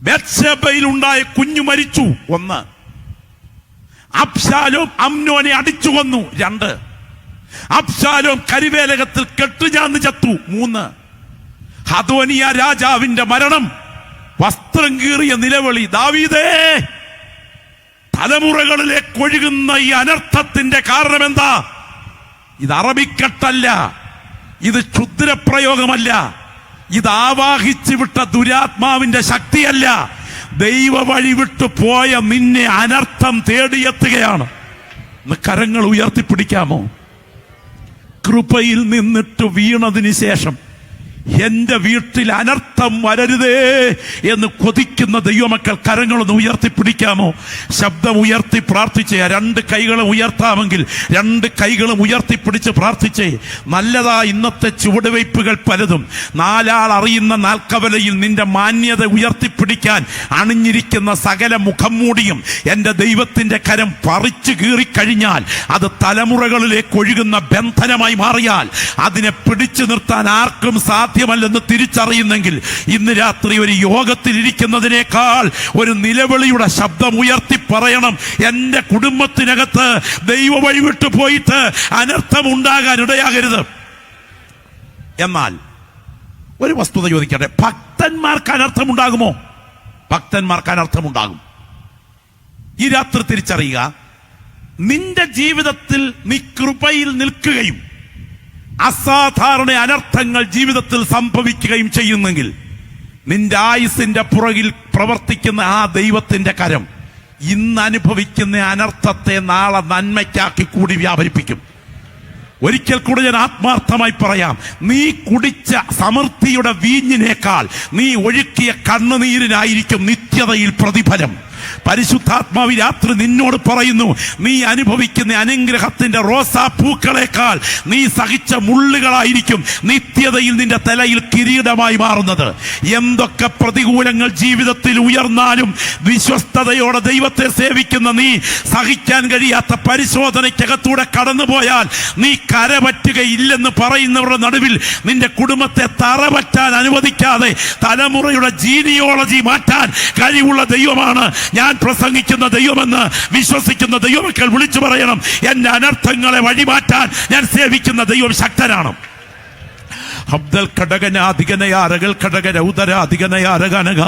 ബത്ശേബയിൽ ഉണ്ടായ കുഞ്ഞു മരിച്ചു. 1. അബ്ശാലോം അമ്നോനെ അടിച്ചു കൊന്നു. 2. അബ്ശാലോം കരിവേലകത്തിൽ കെട്ടുചാന്ന് ചത്തു. 3. ഹദോനിയ രാജാവിന്റെ മരണം, വസ്ത്രം കീറിയ നിലവിളി, ദാവീദേ തലമുറകളിലേക്ക് ഒഴുകുന്ന ഈ അനർത്ഥത്തിന്റെ കാരണം എന്താ? ഇത് അറബിക്കട്ടല്ല, ഇത് ക്ഷുദ്രപ്രയോഗമല്ല, ഇത് ആവാഹിച്ചു വിട്ട ദുരാത്മാവിന്റെ ശക്തിയല്ല. ദൈവ വഴി വിട്ടു പോയ നിന്നെ അനർത്ഥം തേടിയെത്തുകയാണ്. കരങ്ങൾ ഉയർത്തിപ്പിടിക്കാമോ? കൃപയിൽ നിന്നിട്ട് വീണതിന് ശേഷം എന്റെ വീട്ടിൽ അനർത്ഥം വരരുതേ എന്ന് കൊതിക്കുന്ന ദൈവമക്കൾ കരങ്ങളൊന്ന് ഉയർത്തിപ്പിടിക്കാമോ? ശബ്ദം ഉയർത്തി പ്രാർത്ഥിച്ചേ. രണ്ട് കൈകളും ഉയർത്താമെങ്കിൽ രണ്ട് കൈകളും ഉയർത്തിപ്പിടിച്ച് പ്രാർത്ഥിച്ചേ. നല്ലതാ ഇന്നത്തെ ചുവടുവയ്പ്പുകൾ പലതും. നാലാൾ അറിയുന്ന നാൽക്കവലയിൽ നിന്റെ മാന്യത ഉയർത്തിപ്പിടിക്കാൻ അണിഞ്ഞിരിക്കുന്ന സകല മുഖം മൂടിയും എന്റെ ദൈവത്തിന്റെ കരം പറിച്ചു കീറിക്കഴിഞ്ഞാൽ, അത് തലമുറകളിലേക്ക് ഒഴുകുന്ന ബന്ധനമായി മാറിയാൽ, അതിനെ പിടിച്ചു നിർത്താൻ ആർക്കും സാധ്യമല്ലെന്ന് തിരിച്ചറിയുന്നെങ്കിൽ ഇന്ന് രാത്രി ഒരു യോഗത്തിലിരിക്കുന്നതിനേക്കാൾ ഒരു നിലവിളിയുടെ ശബ്ദം ഉയർത്തി പറയണം, എന്റെ കുടുംബത്തിനകത്ത് ദൈവ വഴിവിട്ടു പോയിട്ട് അനർത്ഥം ഉണ്ടാകാൻ ഇടയാകരുത്. എന്നാൽ ഒരു വസ്തുത ചോദിക്കട്ടെ, ഭക്തന്മാർക്ക് അനർത്ഥമുണ്ടാകുമോ? ഭക്തന്മാർക്ക് അനർത്ഥമുണ്ടാകും. ഈ രാത്രി തിരിച്ചറിയുക, നിന്റെ ജീവിതത്തിൽ നീ കൃപയിൽ നിൽക്കുകയും അസാധാരണ അനർത്ഥങ്ങൾ ജീവിതത്തിൽ സംഭവിക്കുകയും ചെയ്യുന്നെങ്കിൽ, നിന്റെ ആയുസിന്റെ പുറകിൽ പ്രവർത്തിക്കുന്ന ആ ദൈവത്തിന്റെ കരം ഇന്ന് അനുഭവിക്കുന്ന അനർത്ഥത്തെ നാളെ നന്മയ്ക്കാക്കി കൂടി വ്യാപരിപ്പിക്കും. ഒരിക്കൽ കൂടി ഞാൻ ആത്മാർത്ഥമായി പറയാം, നീ കുടിച്ച സമൃദ്ധിയുടെ വീഞ്ഞിനേക്കാൾ നീ ഒഴുക്കിയ കണ്ണുനീരിനായിരിക്കും നിത്യതയിൽ പ്രതിഫലം. പരിശുദ്ധാത്മാവ് രാത്രി നിന്നോട് പറയുന്നു, നീ അനുഭവിക്കുന്ന അനുഗ്രഹത്തിന്റെ റോസാപ്പൂക്കളെക്കാൾ നീ സഹിച്ച മുള്ളുകളായിരിക്കും നിത്യതയിൽ നിന്റെ തലയിൽ കിരീടമായി മാറുന്നത്. എന്തൊക്കെ പ്രതികൂലങ്ങൾ ജീവിതത്തിൽ ഉയർന്നാലും വിശ്വസ്തയോടെ ദൈവത്തെ സേവിക്കുന്ന നീ സഹിക്കാൻ കഴിയാത്ത പരിശോധനയ്ക്കകത്തൂടെ കടന്നുപോയാൽ നീ കരപറ്റുകയില്ലെന്ന് പറയുന്നവരുടെ നടുവിൽ നിന്റെ കുടുംബത്തെ തറപറ്റാൻ അനുവദിക്കാതെ തലമുറയുടെ ജീനിയോളജി മാറ്റാൻ കഴിവുള്ള ദൈവമാണ് ഞാൻ പ്രസംഗിക്കുന്ന ദൈവമെന്ന് വിശ്വസിക്കുന്ന ദൈവമക്കൾ വിളിച്ചു പറയണം, എന്റെ അനർത്ഥങ്ങളെ വഴിമാറ്റാൻ ഞാൻ സേവിക്കുന്ന ദൈവം ശക്തനാണ്. അബ്ദൽ ഘടകനാധികനയാരകൾ ഘടകര ഉദരാധികനയാരകനക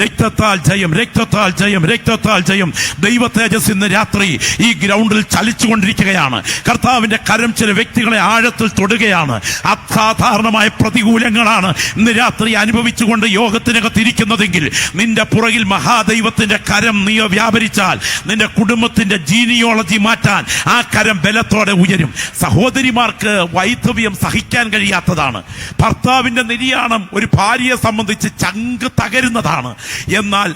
രക്തത്താൽ ജയം, രക്തത്താൽ ജയം, രക്തത്താൽ ജയം. ദൈവ തേജസ് ഇന്ന് രാത്രി ഈ ഗ്രൗണ്ടിൽ ചലിച്ചുകൊണ്ടിരിക്കുകയാണ്. കർത്താവിന്റെ കരം ചില വ്യക്തികളെ ആഴത്തിൽ തൊടുകയാണ്. അസാധാരണമായ പ്രതികൂലങ്ങളാണ് ഇന്ന് രാത്രി അനുഭവിച്ചുകൊണ്ട് യോഗത്തിനകത്തിരിക്കുന്നതെങ്കിൽ, നിന്റെ പുറകിൽ മഹാദൈവത്തിന്റെ കരം നീ വ്യാപരിച്ചാൽ നിന്റെ കുടുംബത്തിന്റെ ജീനിയോളജി മാറ്റാൻ ആ കരം ബലത്തോടെ ഉയരും. സഹോദരിമാർക്ക് വൈധവ്യം സഹിക്കാൻ കഴിയാത്തതാണ്. ഭർത്താവിന്റെ നിര്യാണം ഒരു ഭാര്യയെ സംബന്ധിച്ച് ചങ്ക് തകരുന്നതാണ്. എന്നാൽ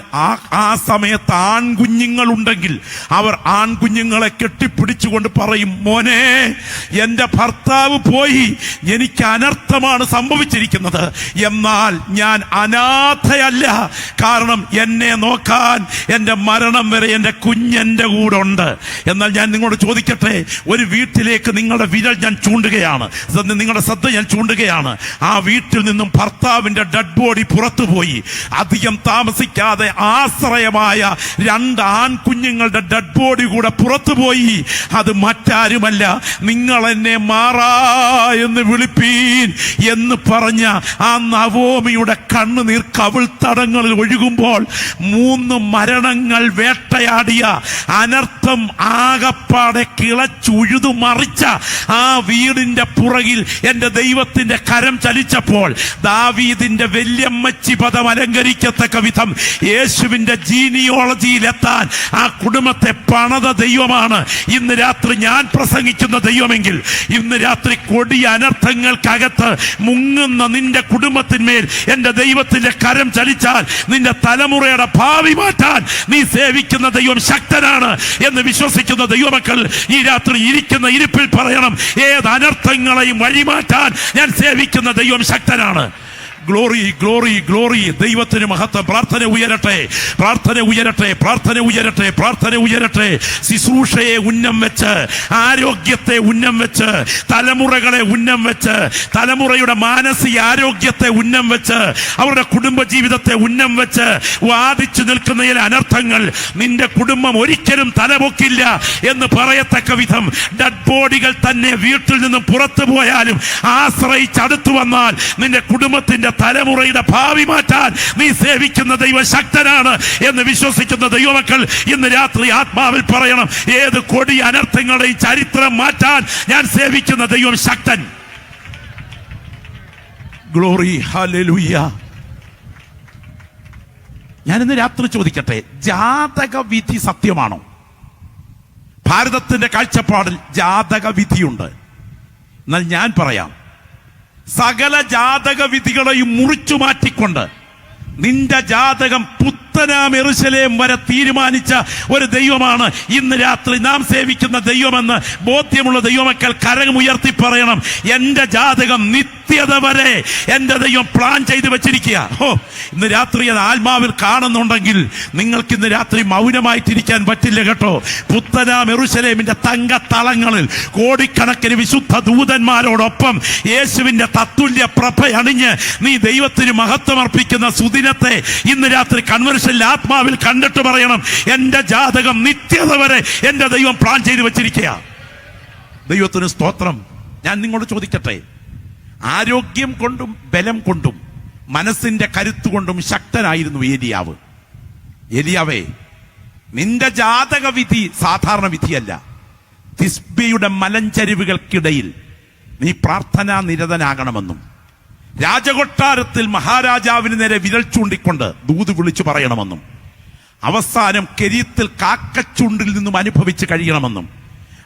ആ സമയത്ത് ആൺകുഞ്ഞുങ്ങളുണ്ടെങ്കിൽ അവർ ആൺകുഞ്ഞുങ്ങളെ കെട്ടിപ്പിടിച്ചുകൊണ്ട് പറയും, മോനെ, എന്റെ ഭർത്താവ് പോയി, എനിക്ക് അനർത്ഥമാണ് സംഭവിച്ചിരിക്കുന്നത്, എന്നാൽ ഞാൻ അനാഥയല്ല, കാരണം എന്നെ നോക്കാൻ എന്റെ മരണം വരെ എന്റെ കുഞ്ഞെന്റെ കൂടെ ഉണ്ട്. എന്നാൽ ഞാൻ നിങ്ങളോട് ചോദിക്കട്ടെ, ഒരു വീട്ടിലേക്ക് നിങ്ങളുടെ വിരൽ ഞാൻ ചൂണ്ടുകയാണ്, നിങ്ങളുടെ ശ്രദ്ധ ഞാൻ ചൂണ്ടുകയാണ്. ആ വീട്ടിൽ നിന്നും ഭർത്താവിന്റെ ഡെഡ് ബോഡി പുറത്തുപോയി. അധികം താമസിക്കാതെ ആശ്രയമായ 2 ആൺകുഞ്ഞുങ്ങളുടെ ഡെഡ് ബോഡി കൂടെ പുറത്തുപോയി. അത് മറ്റാരുമല്ല, നിങ്ങൾ എന്നെ മാറാ എന്ന് വിളിപ്പീൻ എന്ന് പറഞ്ഞ ആ നവോമിയുടെ കണ്ണുനീർ കവിൾത്തടങ്ങളിൽ ഒഴുകുമ്പോൾ 3 മരണങ്ങൾ വേട്ടയാടിയ അനർത്ഥം ആകപ്പാടെ കിളച്ചുഴുതു മറിച്ച ആ വീടിന്റെ പുറകിൽ എന്റെ ദൈവത്തിന്റെ കരം ചലിച്ചപ്പോൾ ദാവീദിന്റെ വല്യമ്മച്ചി പദം അലങ്കരിക്കത്തക്ക വിധം യേശുവിന്റെ ജീനിയോളജിയിലെത്താൻ ആ കുടുംബത്തെ പണത ദൈവമാണ് ഇന്ന് രാത്രി ഞാൻ പ്രസംഗിക്കുന്ന ദൈവമെങ്കിൽ, ഇന്ന് രാത്രി കൊടിയ അനർത്ഥങ്ങൾക്കകത്ത് മുങ്ങുന്ന നിന്റെ കുടുംബത്തിന്മേൽ എന്റെ ദൈവത്തിന്റെ കരം ചലിച്ചാൽ നിന്റെ തലമുറയുടെ ഭാവി മാറ്റാൻ നീ സേവിക്കുന്ന ദൈവം ശക്തനാണ് എന്ന് വിശ്വസിക്കുന്ന ദൈവമക്കൾ ഈ രാത്രി ഇരിക്കുന്ന ഇരിപ്പിൽ പറയണം, ഏത് അനർത്ഥങ്ങളെയും വഴിമാറ്റാൻ ഞാൻ സേവിക്കുന്ന ദൈവം ശക്തനാണ്. Glory, glory, glory. ദൈവത്തിന് മഹത്വം. പ്രാർത്ഥന ഉയരട്ടെ, പ്രാർത്ഥന ഉയരട്ടെ, പ്രാർത്ഥന ഉയരട്ടെ, പ്രാർത്ഥന ഉയരട്ടെ. ശുശ്രൂഷയെ ഉന്നം വെച്ച്, ആരോഗ്യത്തെ ഉന്നം വെച്ച്, തലമുറകളെ ഉന്നം വെച്ച്, തലമുറയുടെ മാനസിക ആരോഗ്യത്തെ ഉന്നം വെച്ച്, അവരുടെ കുടുംബ ജീവിതത്തെ ഉന്നം വെച്ച് വാദിച്ചു നിൽക്കുന്ന ചില അനർത്ഥങ്ങൾ നിന്റെ കുടുംബം ഒരിക്കലും തലപൊക്കില്ല എന്ന് പറയത്തക്ക വിധം ഡെഡ് ബോഡികൾ തന്നെ വീട്ടിൽ നിന്നും പുറത്തു പോയാലും ആശ്രയിച്ചടുത്തു വന്നാൽ നിന്റെ കുടുംബത്തിന്റെ തലമുറയുടെ ഭാവി മാറ്റാൻ നീ സേവിക്കുന്ന ദൈവം ശക്തനാണ് എന്ന് വിശ്വസിക്കുന്ന ദൈവമക്കൾ ഇന്ന് രാത്രി ആത്മാവിൽ പറയണം, ഏത് കൊടിയ അനർത്ഥങ്ങളെയും ചരിത്രം മാറ്റാൻ ഞാൻ സേവിക്കുന്ന ദൈവം ശക്തൻ. Glory, hallelujah. ഞാനിന്ന് രാത്രി ചോദിക്കട്ടെ, ജാതക വിധി സത്യമാണോ? ഭാരതത്തിന്റെ കാഴ്ചപ്പാടിൽ ജാതക വിധിയുണ്ട്. എന്നാൽ ഞാൻ പറയാം, സകല ജാതക വിധികളെയും മുറിച്ചു മാറ്റിക്കൊണ്ട് നിന്റെ ജാതകം പുത്തനാം യെരൂശലേം വരെ തീരുമാനിച്ച ഒരു ദൈവമാണ് ഇന്ന് രാത്രി നാം സേവിക്കുന്ന ദൈവമെന്ന് ബോധ്യമുള്ള ദൈവമക്കൾ കരമുയർത്തി പറയണം. എന്റെ ജാതകം നിത്യത വരെ എന്റെ ദൈവം പ്ലാൻ ചെയ്ത് വെച്ചിരിക്കുക. ഇന്ന് രാത്രി അത് ആത്മാവിൽ കാണുന്നുണ്ടെങ്കിൽ നിങ്ങൾക്ക് ഇന്ന് രാത്രി മൗനമായിട്ടിരിക്കാൻ പറ്റില്ല കേട്ടോ. പുത്തനാം യെരൂശലേമിന്റെ തങ്കത്തളങ്ങളിൽ കോടിക്കണക്കിന് വിശുദ്ധ ദൂതന്മാരോടൊപ്പം യേശുവിന്റെ തത്തുല്യ പ്രഭ അണിഞ്ഞ് നീ ദൈവത്തിന് മഹത്വമർപ്പിക്കുന്ന സുദിനത്തെ ഇന്ന് രാത്രി കൺവെൻഷനിൽ ആത്മാവിൽ കണ്ടിട്ട് പറയണം, എന്റെ ജാതകം നിത്യത വരെ എന്റെ ദൈവം പ്ലാൻ ചെയ്ത് വെച്ചിരിക്കുക. ദൈവത്തിന് സ്തോത്രം. ഞാൻ നിങ്ങളോട് ചോദിക്കട്ടെ, ആരോഗ്യം കൊണ്ടും ബലം കൊണ്ടും മനസ്സിന്റെ കരുത്തുകൊണ്ടും ശക്തനായിരുന്നു ഏലിയാവ്. ഏലിയാവേ, നിന്റെ ജാതക വിധി സാധാരണ വിധിയല്ല. തിസ്ബിയുടെ മലഞ്ചരിവുകൾക്കിടയിൽ നീ പ്രാർത്ഥനാ നിരതനാകണമെന്നും രാജകൊട്ടാരത്തിൽ മഹാരാജാവിന് നേരെ വിരൽ ചൂണ്ടിക്കൊണ്ട് ദൂത് വിളിച്ചു പറയണമെന്നും അവസാനം കെരീത്തിൽ കാക്കച്ചുണ്ടിൽ നിന്നും അനുഭവിച്ച് കഴിയണമെന്നും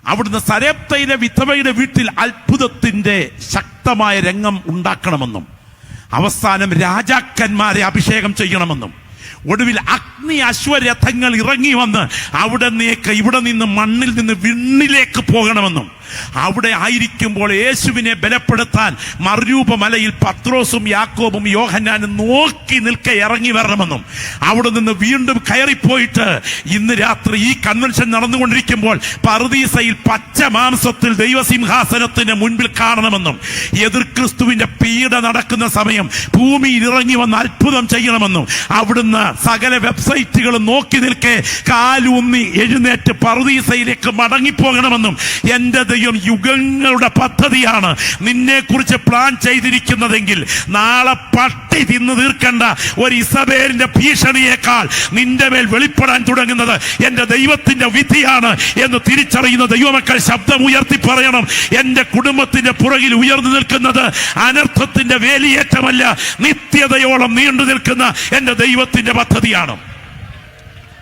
അവിടുന്ന് സരേപ്തയിലെ വിധവയുടെ വീട്ടിൽ അത്ഭുതത്തിന്റെ ശക്തമായ രംഗം ഉണ്ടാക്കണമെന്നും അവസാനം രാജാക്കന്മാരെ അഭിഷേകം ചെയ്യണമെന്നും ഒടുവിൽ അഗ്നി അശ്വരഥങ്ങൾ ഇറങ്ങി വന്ന് ഇവിടെ നിന്ന് മണ്ണിൽ നിന്ന് വിണ്ണിലേക്ക് പോകണമെന്നും അവിടെ ആയിരിക്കുമ്പോൾ യേശുവിനെ ബലപ്പെടുത്താൻ മറുരൂപമലയിൽ പത്രോസും യാക്കോബും യോഹന്നാനും നോക്കി നിൽക്കെ ഇറങ്ങി വരണമെന്നും അവിടെ നിന്ന് വീണ്ടും കയറിപ്പോയിട്ട് ഇന്ന് രാത്രി ഈ കൺവെൻഷൻ നടന്നുകൊണ്ടിരിക്കുമ്പോൾ പറുദീസയിൽ പച്ച മാംസത്തിൽ ദൈവസിംഹാസനത്തിന് മുൻപിൽ കാണണമെന്നും എതിർ ക്രിസ്തുവിന്റെ പീഡ നടക്കുന്ന സമയം ഭൂമിയിൽ ഇറങ്ങി വന്ന് അത്ഭുതം ചെയ്യണമെന്നും അവിടുന്ന് സകല വെബ്സൈറ്റുകളും നോക്കി നിൽക്കെ കാലൂന്നി എഴുന്നേറ്റ് പറുദീസയിലേക്ക് മടങ്ങിപ്പോകണമെന്നും എന്റെ ദൈവം യുഗങ്ങളുടെ പദ്ധതിയാണ് നിന്നെ കുറിച്ച് പ്ലാൻ ചെയ്തിരിക്കുന്നതെങ്കിൽ നാളെ പട്ടി തിന്നു തീർക്കേണ്ട ഒരു ഇസബേലിന്റെ ഭീഷണിയേക്കാൾ നിന്റെ മേൽ വെളിപ്പെടാൻ തുടങ്ങുന്നത് എന്റെ ദൈവത്തിന്റെ വിധിയാണ് എന്ന് തിരിച്ചറിയുന്ന ദൈവമക്കൾ ശബ്ദമുയർത്തി പറയണം, എന്റെ കുടുംബത്തിന്റെ പുറകിൽ ഉയർന്നു നിൽക്കുന്നത് അനർത്ഥത്തിന്റെ വേലിയേറ്റമല്ല, നിത്യതയോളം നീണ്ടു നിൽക്കുന്ന എന്റെ ദൈവത്തിന്റെ പദ്ധതിയാണ്.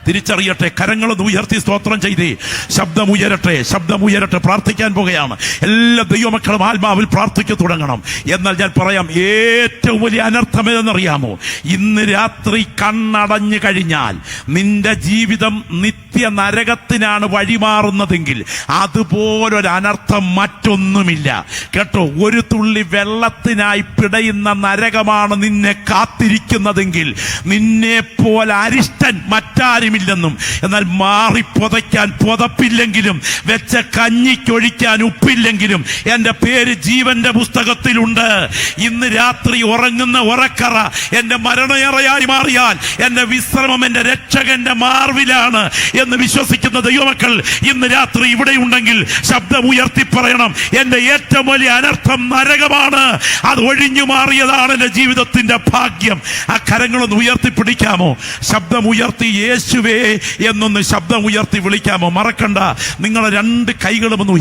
തിരിച്ചറിയട്ടെ. കരങ്ങളൊന്ന് ഉയർത്തി സ്തോത്രം ചെയ്തേ. ശബ്ദമുയരട്ടെ. പ്രാർത്ഥിക്കാൻ പോകുകയാണ്. എല്ലാ ദൈവമക്കളും ആത്മാവിൽ പ്രാർത്ഥിച്ചു തുടങ്ങണം. എന്നാൽ ഞാൻ പറയാം, ഏറ്റവും വലിയ അനർത്ഥം ഏതെന്നറിയാമോ? ഇന്ന് രാത്രി കണ്ണടഞ്ഞു കഴിഞ്ഞാൽ നിന്റെ ജീവിതം നിത്യ നരകത്തിനാണ് വഴിമാറുന്നതെങ്കിൽ അതുപോലൊരു അനർത്ഥം മറ്റൊന്നുമില്ല കേട്ടോ. ഒരു തുള്ളി വെള്ളത്തിനായി പിടയുന്ന നരകമാണ് നിന്നെ കാത്തിരിക്കുന്നതെങ്കിൽ നിന്നെ പോലെ അരിഷ്ടൻ മറ്റാരും ില്ലെന്നും എന്നാൽ മാറി പുതയ്ക്കാൻ പുതപ്പില്ലെങ്കിലും വെച്ച കഞ്ഞിക്കൊഴിക്കാൻ ഉപ്പില്ലെങ്കിലും എന്റെ പേര് ജീവന്റെ പുസ്തകത്തിലുണ്ട്. ഇന്ന് രാത്രി ഉറങ്ങുന്ന ഉറക്കറ എന്റെ മരണയറയായി മാറിയാൽ എന്റെ വിശ്രമം എന്റെ രക്ഷകന്റെ മാർവിലാണ് എന്ന് വിശ്വസിക്കുന്ന ദൈവമക്കൾ ഇന്ന് രാത്രി ഇവിടെ ഉണ്ടെങ്കിൽ ശബ്ദമുയർത്തി പറയണം, എന്റെ ഏറ്റവും വലിയ അനർത്ഥം നരകമാണ്, അത് ഒഴിഞ്ഞു മാറിയതാണ് എന്റെ ജീവിതത്തിന്റെ ഭാഗ്യം. ആ കരങ്ങളൊന്ന് ഉയർത്തിപ്പിടിക്കാമോ? ശബ്ദമുയർത്തി യേശു എന്നൊന്ന് ശബ്ദം ഉയർത്തി വിളിക്കാമോ? മറക്കണ്ട, നിങ്ങളെ രണ്ട് കൈകളും ഒന്ന്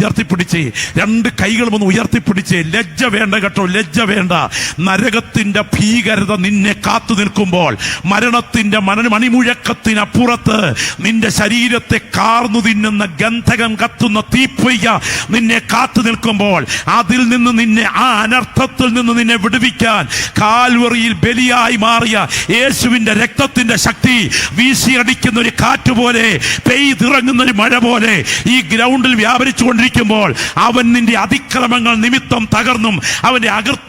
ഉയർത്തിപ്പിടിച്ചേ. ലജ്ജ വേണ്ട കേട്ടോ, ലജ്ജ വേണ്ട. നരകത്തിന്റെ ഭീകരത നിന്നെ കാത്തു നിൽക്കുമ്പോൾ, മരണത്തിന്റെ മണിമുഴക്കത്തിനപ്പുറത്ത് നിന്റെ ശരീരത്തെ കാർന്നു തിന്നുന്ന ഗന്ധകം കത്തുന്ന തീപ്പൊയ്യ നിന്നെ കാത്തു നിൽക്കുമ്പോൾ, അതിൽ നിന്ന് നിന്നെ, ആ അനർത്ഥത്തിൽ നിന്ന് നിന്നെ വിടുവിക്കാൻ കാൽവറിയിൽ ബലിയായി മാറിയ യേശുവിന്റെ രക്തത്തിന്റെ ശക്തി വീശിയടിക്കുന്ന ഒരു കാറ്റ് പോലെ, പെയ്തിറങ്ങുന്ന ഒരു മഴ പോലെ ഈ ഗ്രൗണ്ടിൽ വ്യാപരിച്ചു കൊണ്ടിരിക്കുമ്പോൾ അവൻ നിന്റെ അതിക്രമങ്ങൾ നിമിത്തം തകർന്നും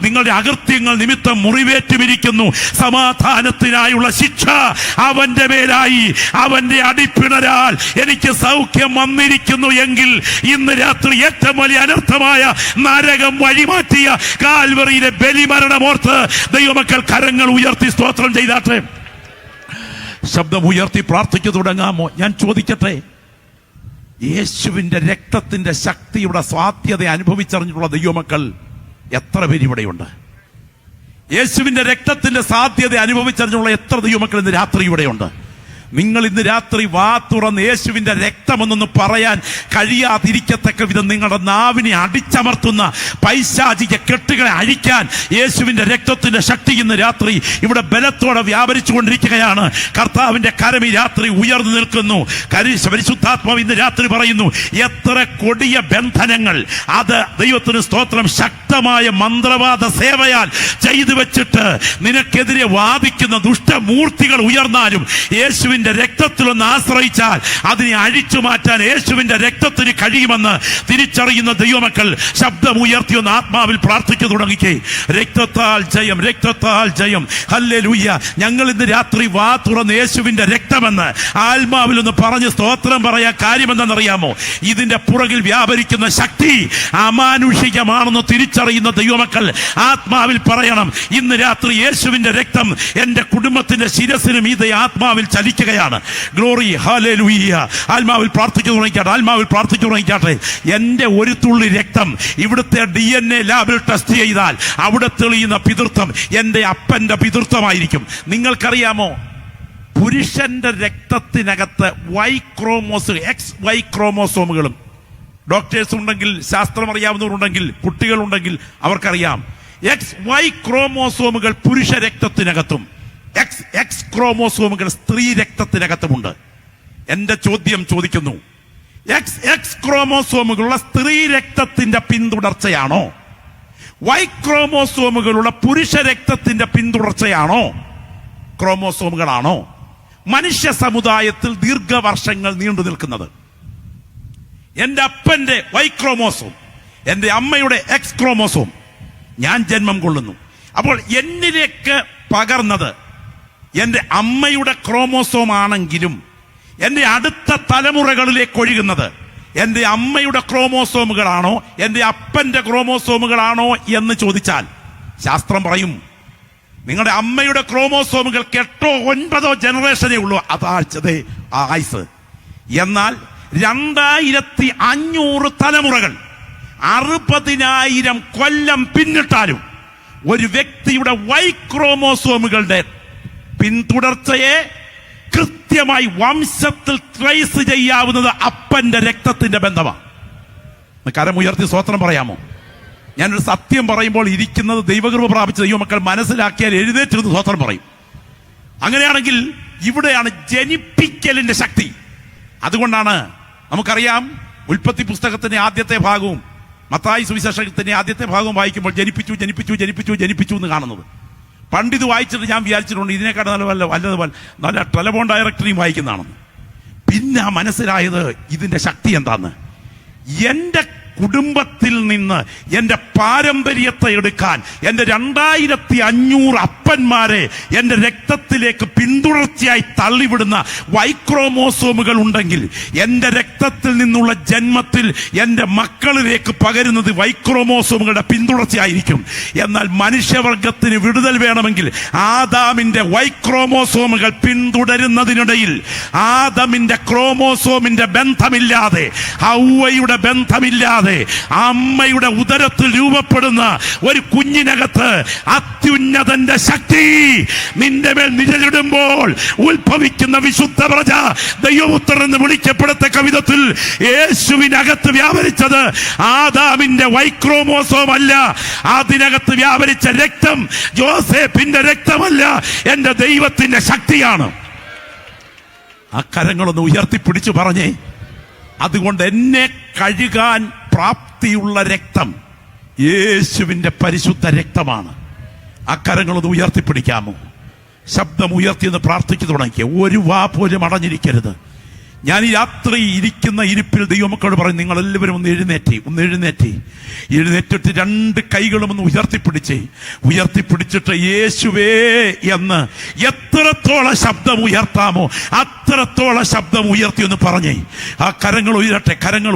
നിങ്ങളുടെ അകൃത്യങ്ങൾ നിമിത്തം മുറിവേറ്റുമിരിക്കുന്നു. സമാധാനത്തിനായുള്ള ശിക്ഷ അവന്റെ മേലായി, അവന്റെ അടിപ്പിണരാൽ എനിക്ക് സൗഖ്യം വന്നിരിക്കുന്നു എങ്കിൽ ഇന്ന് രാത്രി ഏറ്റവും വലിയ അനർത്ഥമായ നരകം വഴിമാറ്റിയ കാൽവറിയിലെ ബലിമരണമോർത്ത് ദൈവമക്കൾ കരങ്ങൾ ഉയർത്തി സ്തോത്രം ചെയ്താട്ടെ. ശബ്ദമുയർത്തി പ്രാർത്ഥിച്ചു തുടങ്ങാമോ? ഞാൻ ചോദിക്കട്ടെ, യേശുവിന്റെ രക്തത്തിന്റെ ശക്തിയുടെ സ്വാധ്യത അനുഭവിച്ചറിഞ്ഞിട്ടുള്ള ദൈവമക്കൾ എത്ര പേര് ഇവിടെയുണ്ട്? യേശുവിന്റെ രക്തത്തിന്റെ സാധ്യത അനുഭവിച്ചറിഞ്ഞുള്ള എത്ര ദൈവമക്കൾ ഇന്ന് രാത്രി ഇവിടെയുണ്ട്? നിങ്ങൾ ഇന്ന് രാത്രി വാ തുറന്ന് യേശുവിന്റെ രക്തമെന്നൊന്ന് പറയാൻ കഴിയാതിരിക്കത്തക്ക വിധം നിങ്ങളുടെ നാവിനെ അടിച്ചമർത്തുന്ന പൈശാചിക കെട്ടുകളെ അഴിക്കാൻ യേശുവിന്റെ രക്തത്തിന്റെ ശക്തി ഇന്ന് രാത്രി ഇവിടെ ബലത്തോടെ വ്യാപരിച്ചു കൊണ്ടിരിക്കുകയാണ്. കർത്താവിന്റെ കരം ഈ രാത്രി ഉയർന്നു നിൽക്കുന്നു. പരിശുദ്ധാത്മാവ് ഇന്ന് രാത്രി പറയുന്നു, എത്ര കൊടിയ ബന്ധനങ്ങൾ അത് ദൈവത്തിന് സ്തോത്രം ശക്തമായ മന്ത്രവാദ സേവയാൽ ചെയ്തു വെച്ചിട്ട് നിനക്കെതിരെ വാദിക്കുന്ന ദുഷ്ടമൂർത്തികൾ ഉയർന്നാലും യേശുവിന്റെ രക്തത്തിലൊന്ന് ആശ്രയിച്ചാൽ അതിനെ അഴിച്ചു മാറ്റാൻ യേശുവിന്റെ രക്തത്തിന് കഴിയുമെന്ന് തിരിച്ചറിയുന്ന ദൈവമക്കൾ ശബ്ദമുയർത്തി ഒന്ന് ആത്മാവിൽ പ്രാർത്ഥിച്ചു തുടങ്ങിക്കേ. രക്തത്താൽ ജയം, രക്തത്താൽ ജയം. ഹല്ലേലൂയ. ഞങ്ങൾ ഇന്ന് രാത്രി വാ തുറന്ന് യേശുവിന്റെ രക്തമെന്ന് ആത്മാവിൽ ഒന്ന് പറഞ്ഞ് സ്തോത്രം പറയാൻ കാര്യമെന്തെന്നറിയാമോ? ഇതിന്റെ പുറകിൽ വ്യാപരിക്കുന്ന ശക്തി അമാനുഷികമാണെന്ന് തിരിച്ചറിയുന്ന ദൈവമക്കൾ ആത്മാവിൽ പറയണം, ഇന്ന് രാത്രി യേശുവിന്റെ രക്തം എന്റെ കുടുംബത്തിന്റെ ശിരസിനും ഇത് ആത്മാവിൽ ചലിക്കുകയാണ്. Glory, hallelujah. ആത്മാവിൽ പ്രാർത്ഥിച്ചു തുടങ്ങിക്കാട്ടെ, ആത്മാവിൽ പ്രാർത്ഥിച്ചു തുടങ്ങിക്കാട്ടെ. എന്റെ ഒരു തുള്ളി രക്തം ഇവിടുത്തെ DNA ലാബിൽ ടെസ്റ്റ് ചെയ്താൽ അവിടെ തെളിയുന്ന പിതൃത്വം എന്റെ അപ്പന്റെ പിതൃത്വമായിരിക്കും. നിങ്ങൾക്കറിയാമോ, പുരുഷന്റെ രക്തത്തിനകത്ത് XY ക്രോമോസോമുകളും, ഡോക്ടേഴ്സ് ഉണ്ടെങ്കിൽ, ശാസ്ത്രം അറിയാവുന്നവരുണ്ടെങ്കിൽ, കുട്ടികളുണ്ടെങ്കിൽ അവർക്കറിയാം, XY ക്രോമോസോമുകൾ പുരുഷ രക്തത്തിനകത്തും XX ക്രോമോസോമുകൾ സ്ത്രീ രക്തത്തിനകത്തുമുണ്ട്. എന്റെ ചോദ്യം ചോദിക്കുന്നു, XX ക്രോമോസോമുകളുള്ള സ്ത്രീ രക്തത്തിന്റെ പിന്തുടർച്ചയാണോ Y ക്രോമോസോമുകളുള്ള പുരുഷ രക്തത്തിന്റെ പിന്തുടർച്ചയാണോ, ക്രോമോസോമുകളാണോ മനുഷ്യ സമുദായത്തിൽ ദീർഘവർഷങ്ങൾ നീണ്ടു നിൽക്കുന്നത്? എന്റെ അപ്പന്റെ Y ക്രോമോസോം, എന്റെ അമ്മയുടെ X ക്രോമോസോം, ഞാൻ ജന്മം കൊള്ളുന്നു. അപ്പോൾ എന്നിലേക്ക് പകർന്നത് എന്റെ അമ്മയുടെ ക്രോമോസോം ആണെങ്കിലും എന്റെ അടുത്ത തലമുറകളിലേക്ക് ഒഴുകുന്നത് എന്റെ അമ്മയുടെ ക്രോമോസോമുകളാണോ എന്റെ അപ്പന്റെ ക്രോമോസോമുകളാണോ എന്ന് ചോദിച്ചാൽ ശാസ്ത്രം പറയും, നിങ്ങളുടെ അമ്മയുടെ ക്രോമോസോമുകൾക്ക് 8ഓ 9ഓ ജനറേഷനേ ഉള്ളൂ അതാഴ്ചതേ ആയുസ്. എന്നാൽ 2500 തലമുറകൾ 60,000 കൊല്ലം പിന്നിട്ടാലും ഒരു വ്യക്തിയുടെ Y ക്രോമോസോമുകളുടെ പിന്തുടർച്ചയെ കൃത്യമായി വംശത്തിൽ ട്രേസ് ചെയ്യാവുന്നത് അപ്പന്റെ രക്തത്തിന്റെ ബന്ധമാണ്. കരമുയർത്തി സ്തോത്രം പറയാമോ? ഞാനൊരു സത്യം പറയുമ്പോൾ ഇരിക്കുന്നത് ദൈവകൃപ പ്രാപിച്ച ദൈവമക്കൾ മനസ്സിലാക്കിയാൽ എഴുന്നേറ്റിരുന്ന് സ്തോത്രം പറയും. അങ്ങനെയാണെങ്കിൽ ഇവിടെയാണ് ജനിപ്പിക്കലിന്റെ ശക്തി. അതുകൊണ്ടാണ് നമുക്കറിയാം, ഉൽപ്പത്തി പുസ്തകത്തിന്റെ ആദ്യത്തെ ഭാഗവും മത്തായി സുവിശേഷത്തിന്റെ ആദ്യത്തെ ഭാഗവും വായിക്കുമ്പോൾ ജനിപ്പിച്ചു ജനിപ്പിച്ചു ജനിപ്പിച്ചു ജനിപ്പിച്ചു എന്ന് കാണുന്നത്. പണ്ട് ഇത് വായിച്ചിട്ട് ഞാൻ വിചാരിച്ചിട്ടുണ്ട് ഇതിനെക്കാട്ട് നല്ല ടെലഫോൺ ഡയറക്ടറിയും വായിക്കുന്നതാണെന്ന്. പിന്നെ മനസ്സിലായത് ഇതിന്റെ ശക്തി എന്താന്ന്. എന്റെ കുടുംബത്തിൽ നിന്ന് എന്റെ പാരമ്പര്യത്തെ എടുക്കാൻ എന്റെ 2500 അപ്പന്മാരെ എന്റെ രക്തത്തിലേക്ക് പിന്തുടർച്ചയായി തള്ളിവിടുന്ന Y ക്രോമോസോമുകൾ ഉണ്ടെങ്കിൽ എന്റെ രക്തത്തിൽ നിന്നുള്ള ജന്മത്തിൽ എന്റെ മക്കളിലേക്ക് പകരുന്നത് Y ക്രോമോസോമുകളുടെ പിന്തുടർച്ചയായിരിക്കും. എന്നാൽ മനുഷ്യവർഗത്തിന് വിടുതൽ വേണമെങ്കിൽ ആദാമിന്റെ Y ക്രോമോസോമുകൾ പിന്തുടരുന്നതിനിടയിൽ ആദാമിന്റെ ക്രോമോസോമിന്റെ ബന്ധമില്ലാതെ, ഹൗവയുടെ ബന്ധമില്ലാതെ അമ്മയുടെ ഉദരത്തിൽ രൂപപ്പെടുന്ന ഒരു കുഞ്ഞിനകത്ത് അത്യുന്നതന്റെ ശക്തി നിന്റെ മേൽ നിഴലിടുമ്പോൾ ഉത്ഭവിക്കുന്ന വിശുദ്ധ പ്രജ ദൈവപുത്രൻ എന്ന് വിളിക്കപ്പെടത്തക്ക വിധത്തിൽ യേശുവിനകത്ത് വ്യാപരിച്ചത് ആദാമിന്റെ Y ക്രോമോസോം അല്ല. അതിനകത്ത് വ്യാപരിച്ച രക്തം ജോസേഫിന്റെ രക്തമല്ല, എന്റെ ദൈവത്തിന്റെ ശക്തിയാണ്. ആ കരങ്ങളൊന്ന് ഉയർത്തിപ്പിടിച്ചു പറഞ്ഞേ. അതുകൊണ്ട് എന്നെ കഴുകാൻ പ്രാപ്തിയുള്ള രക്തം യേശുവിന്റെ പരിശുദ്ധ രക്തമാണ്. അക്കരങ്ങളൊന്ന് ഉയർത്തിപ്പിടിക്കാമോ? ശബ്ദം ഉയർത്തിയെന്ന് പ്രാർത്ഥിച്ചു തുടങ്ങിയ ഒരു വാ പോലും അടഞ്ഞിരിക്കരുത്. ഞാൻ ഈ രാത്രി ഇരിക്കുന്ന ഇരിപ്പിൽ ദൈവമക്കളോട് പറയും, നിങ്ങൾ എല്ലാവരും ഒന്ന് എഴുന്നേറ്റിട്ട് 2 കൈകളും ഒന്ന് ഉയർത്തിപ്പിടിച്ചിട്ട് യേശുവേ എന്ന് എത്രത്തോളം ശബ്ദം ഉയർത്താമോ അത്രത്തോളം ശബ്ദം ഉയർത്തി ഒന്ന് പറഞ്ഞേ. ആ കരങ്ങൾ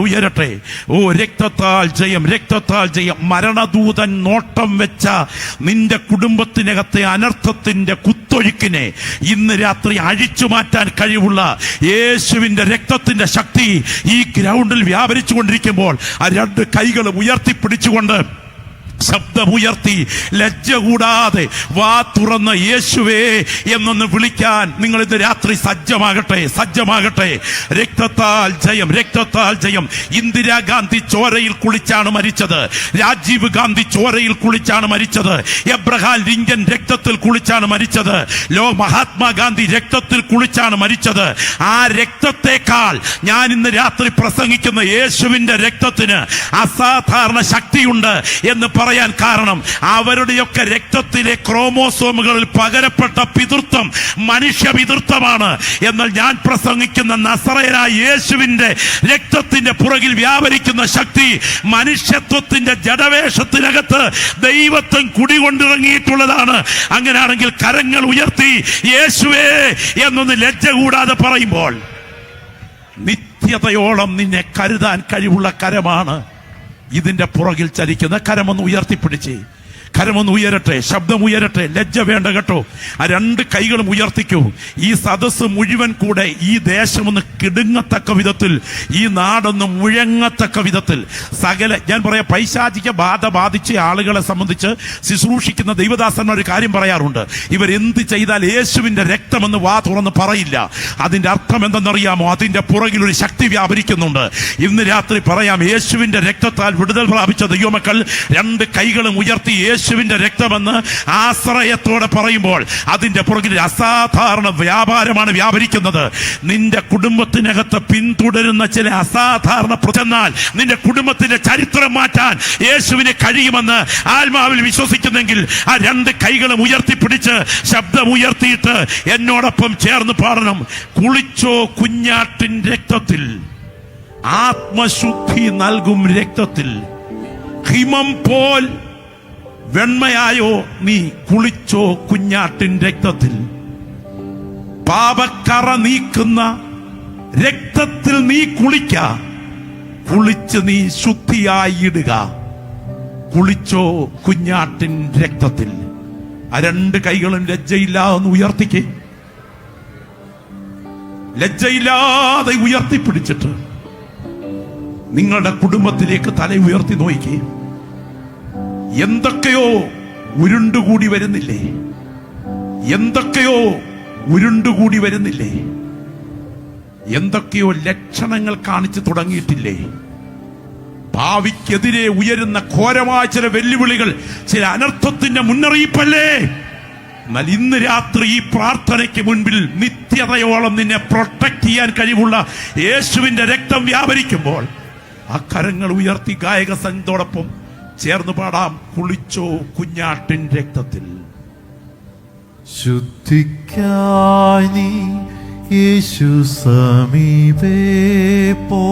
ഉയരട്ടെ. ഓ രക്തത്താൽ ജയം, രക്തത്താൽ ജയം. മരണദൂതൻ നോട്ടം വെച്ച നിന്റെ കുടുംബത്തിനകത്തെ അനർത്ഥത്തിന്റെ കുത്തൊഴുക്കിനെ ഇന്ന് രാത്രി അഴിച്ചു മാറ്റാൻ കഴിവുള്ള യേശുവിന്റെ രക്തത്തിന്റെ ശക്തി ഈ ഗ്രൗണ്ടിൽ വ്യാപരിച്ചു കൊണ്ടിരിക്കുമ്പോൾ ആ 2 കൈകളും ഉയർത്തിപ്പിടിച്ചുകൊണ്ട് ശബ്ദമുയർത്തി ലജ്ജ കൂടാതെ വാ തുറന്ന യേശുവേ എന്നൊന്ന് വിളിക്കാൻ നിങ്ങൾ ഇന്ന് രാത്രി സജ്ജമാകട്ടെ. രക്തത്താൽ ജയം. ഇന്ദിരാഗാന്ധി ചോരയിൽ കുളിച്ചാണ് മരിച്ചത്. രാജീവ് ഗാന്ധി ചോരയിൽ കുളിച്ചാണ് മരിച്ചത്. എബ്രഹാം ലിങ്കൻ രക്തത്തിൽ കുളിച്ചാണ് മരിച്ചത്. മഹാത്മാഗാന്ധി രക്തത്തിൽ കുളിച്ചാണ് മരിച്ചത്. ആ രക്തത്തെക്കാൾ ഞാൻ ഇന്ന് രാത്രി പ്രസംഗിക്കുന്ന യേശുവിന്റെ രക്തത്തിന് അസാധാരണ ശക്തിയുണ്ട് എന്ന് പറയാൻ കാരണം അവരുടെയൊക്കെ രക്തത്തിലെ ക്രോമോസോമുകളിൽ പകരപ്പെട്ട പിതൃത്വം മനുഷ്യ പിതൃത്വമാണ്. എന്നാൽ ഞാൻ പ്രസംഗിക്കുന്ന നസറേയനായ യേശുവിന്റെ രക്തത്തിന്റെ പുറകിൽ വ്യാപരിക്കുന്ന ശക്തി മനുഷ്യത്വത്തിന്റെ ജഡവേഷത്തിനകത്ത് ദൈവത്വം കുടികൊണ്ടിറങ്ങിയിട്ടുള്ളതാണ്. അങ്ങനെയാണെങ്കിൽ കരങ്ങൾ ഉയർത്തി യേശുവേ എന്നൊന്ന് ലജ്ജ കൂടാതെ പറയുമ്പോൾ നിത്യതയോളം നിന്നെ കരുതാൻ കഴിവുള്ള കരമാണ് ഇതിന്റെ പുറകിൽ ചലിക്കുന്ന. കരമൊന്ന് ഉയർത്തിപ്പിടിച്ച്, കരമൊന്ന് ഉയരട്ടെ, ശബ്ദം ഉയരട്ടെ. ലജ്ജ വേണ്ട കേട്ടോ. ആ രണ്ട് കൈകളും ഉയർത്തിക്കൂ. ഈ സദസ്സ് മുഴുവൻ കൂടെ ഈ ദേശമൊന്ന് കിടുങ്ങത്തക്ക വിധത്തിൽ, ഈ നാടൊന്ന് മുഴങ്ങത്തക്ക വിധത്തിൽ ഞാൻ പറയാം, പൈശാചിക ബാധ ബാധിച്ച ആളുകളെ സംബന്ധിച്ച് ശുശ്രൂഷിക്കുന്ന ദൈവദാസന്മാർ ഒരു കാര്യം പറയാറുണ്ട്. ഇവരെന്ത് ചെയ്താൽ യേശുവിന്റെ രക്തമെന്ന് വാ തുറന്ന് പറയില്ല. അതിന്റെ അർത്ഥം എന്തെന്നറിയാമോ? അതിന്റെ പുറകിൽ ഒരു ശക്തി വ്യാപരിക്കുന്നുണ്ട്. ഇന്ന് രാത്രി പറയാം, യേശുവിന്റെ രക്തത്താൽ വിടുതൽ പ്രാപിച്ച ദൈവമക്കൾ രണ്ട് കൈകളും ഉയർത്തി യേശുവിന്റെ രക്തമെന്ന് ആശ്രയത്തോടെ പറയുമ്പോൾ അതിന്റെ പുറകിൽ അസാധാരണ വ്യാപാരമാണ് വ്യാപരിക്കുന്നത്. നിന്റെ കുടുംബത്തിനകത്ത് പിന്തുടരുന്ന ചില അസാധാരണ പ്രചന്നാൽ നിന്റെ കുടുംബത്തിന്റെ ചരിത്രം മാറ്റാൻ യേശുവിന് കഴിയുമെന്ന് ആത്മാവിൽ വിശ്വസിക്കുന്നെങ്കിൽ ആ രണ്ട് കൈകളും ഉയർത്തിപ്പിടിച്ച് ശബ്ദമുയർത്തിയിട്ട് എന്നോടൊപ്പം ചേർന്ന് പാടണം. കുളിച്ചോ കുഞ്ഞാട്ടിൻ രക്തത്തിൽ, ആത്മശുദ്ധി നൽകും രക്തത്തിൽ, ഹിമം പോൽ വെണ്മയായോ നീ കുളിച്ചോ കുഞ്ഞാട്ടിൻ രക്തത്തിൽ. പാപക്കറ നീക്കുന്ന രക്തത്തിൽ നീ കുളിച്ച് നീ ശുദ്ധിയായിടുക. കുളിച്ചോ കുഞ്ഞാട്ടിൻ രക്തത്തിൽ. ആ രണ്ട് കൈകളും ലജ്ജയില്ലാതെ ഉയർത്തിക്കേ. ലജ്ജയില്ലാതെ ഉയർത്തിപ്പിടിച്ചിട്ട് നിങ്ങളുടെ കുടുംബത്തിലേക്ക് തല ഉയർത്തി നോക്കിക്കേ. എന്തൊക്കെയോ ഉരുണ്ടുകൂടി വരുന്നില്ലേ? എന്തൊക്കെയോ ലക്ഷണങ്ങൾ കാണിച്ചു തുടങ്ങിയിട്ടില്ലേ? ഭാവിക്കെതിരെ ഉയരുന്ന ഘോരമായ ചില വെല്ലുവിളികൾ, ചില അനർത്ഥത്തിന്റെ മുന്നറിയിപ്പല്ലേ? എന്നാൽ ഇന്ന് രാത്രി ഈ പ്രാർത്ഥനയ്ക്ക് മുൻപിൽ നിത്യതയോളം നിന്നെ പ്രൊട്ടക്ട് ചെയ്യാൻ കഴിവുള്ള യേശുവിന്റെ രക്തം വ്യാപരിക്കുമ്പോൾ ആ കരങ്ങൾ ഉയർത്തി ഗായക സംഘത്തോടൊപ്പം ചേർന്ന് പാടാം. കുളിച്ചോ കുഞ്ഞാട്ടിൻ രക്തത്തിൽ. ശുദ്ധിക്കായി നീ യേശു സമീപേ പോ.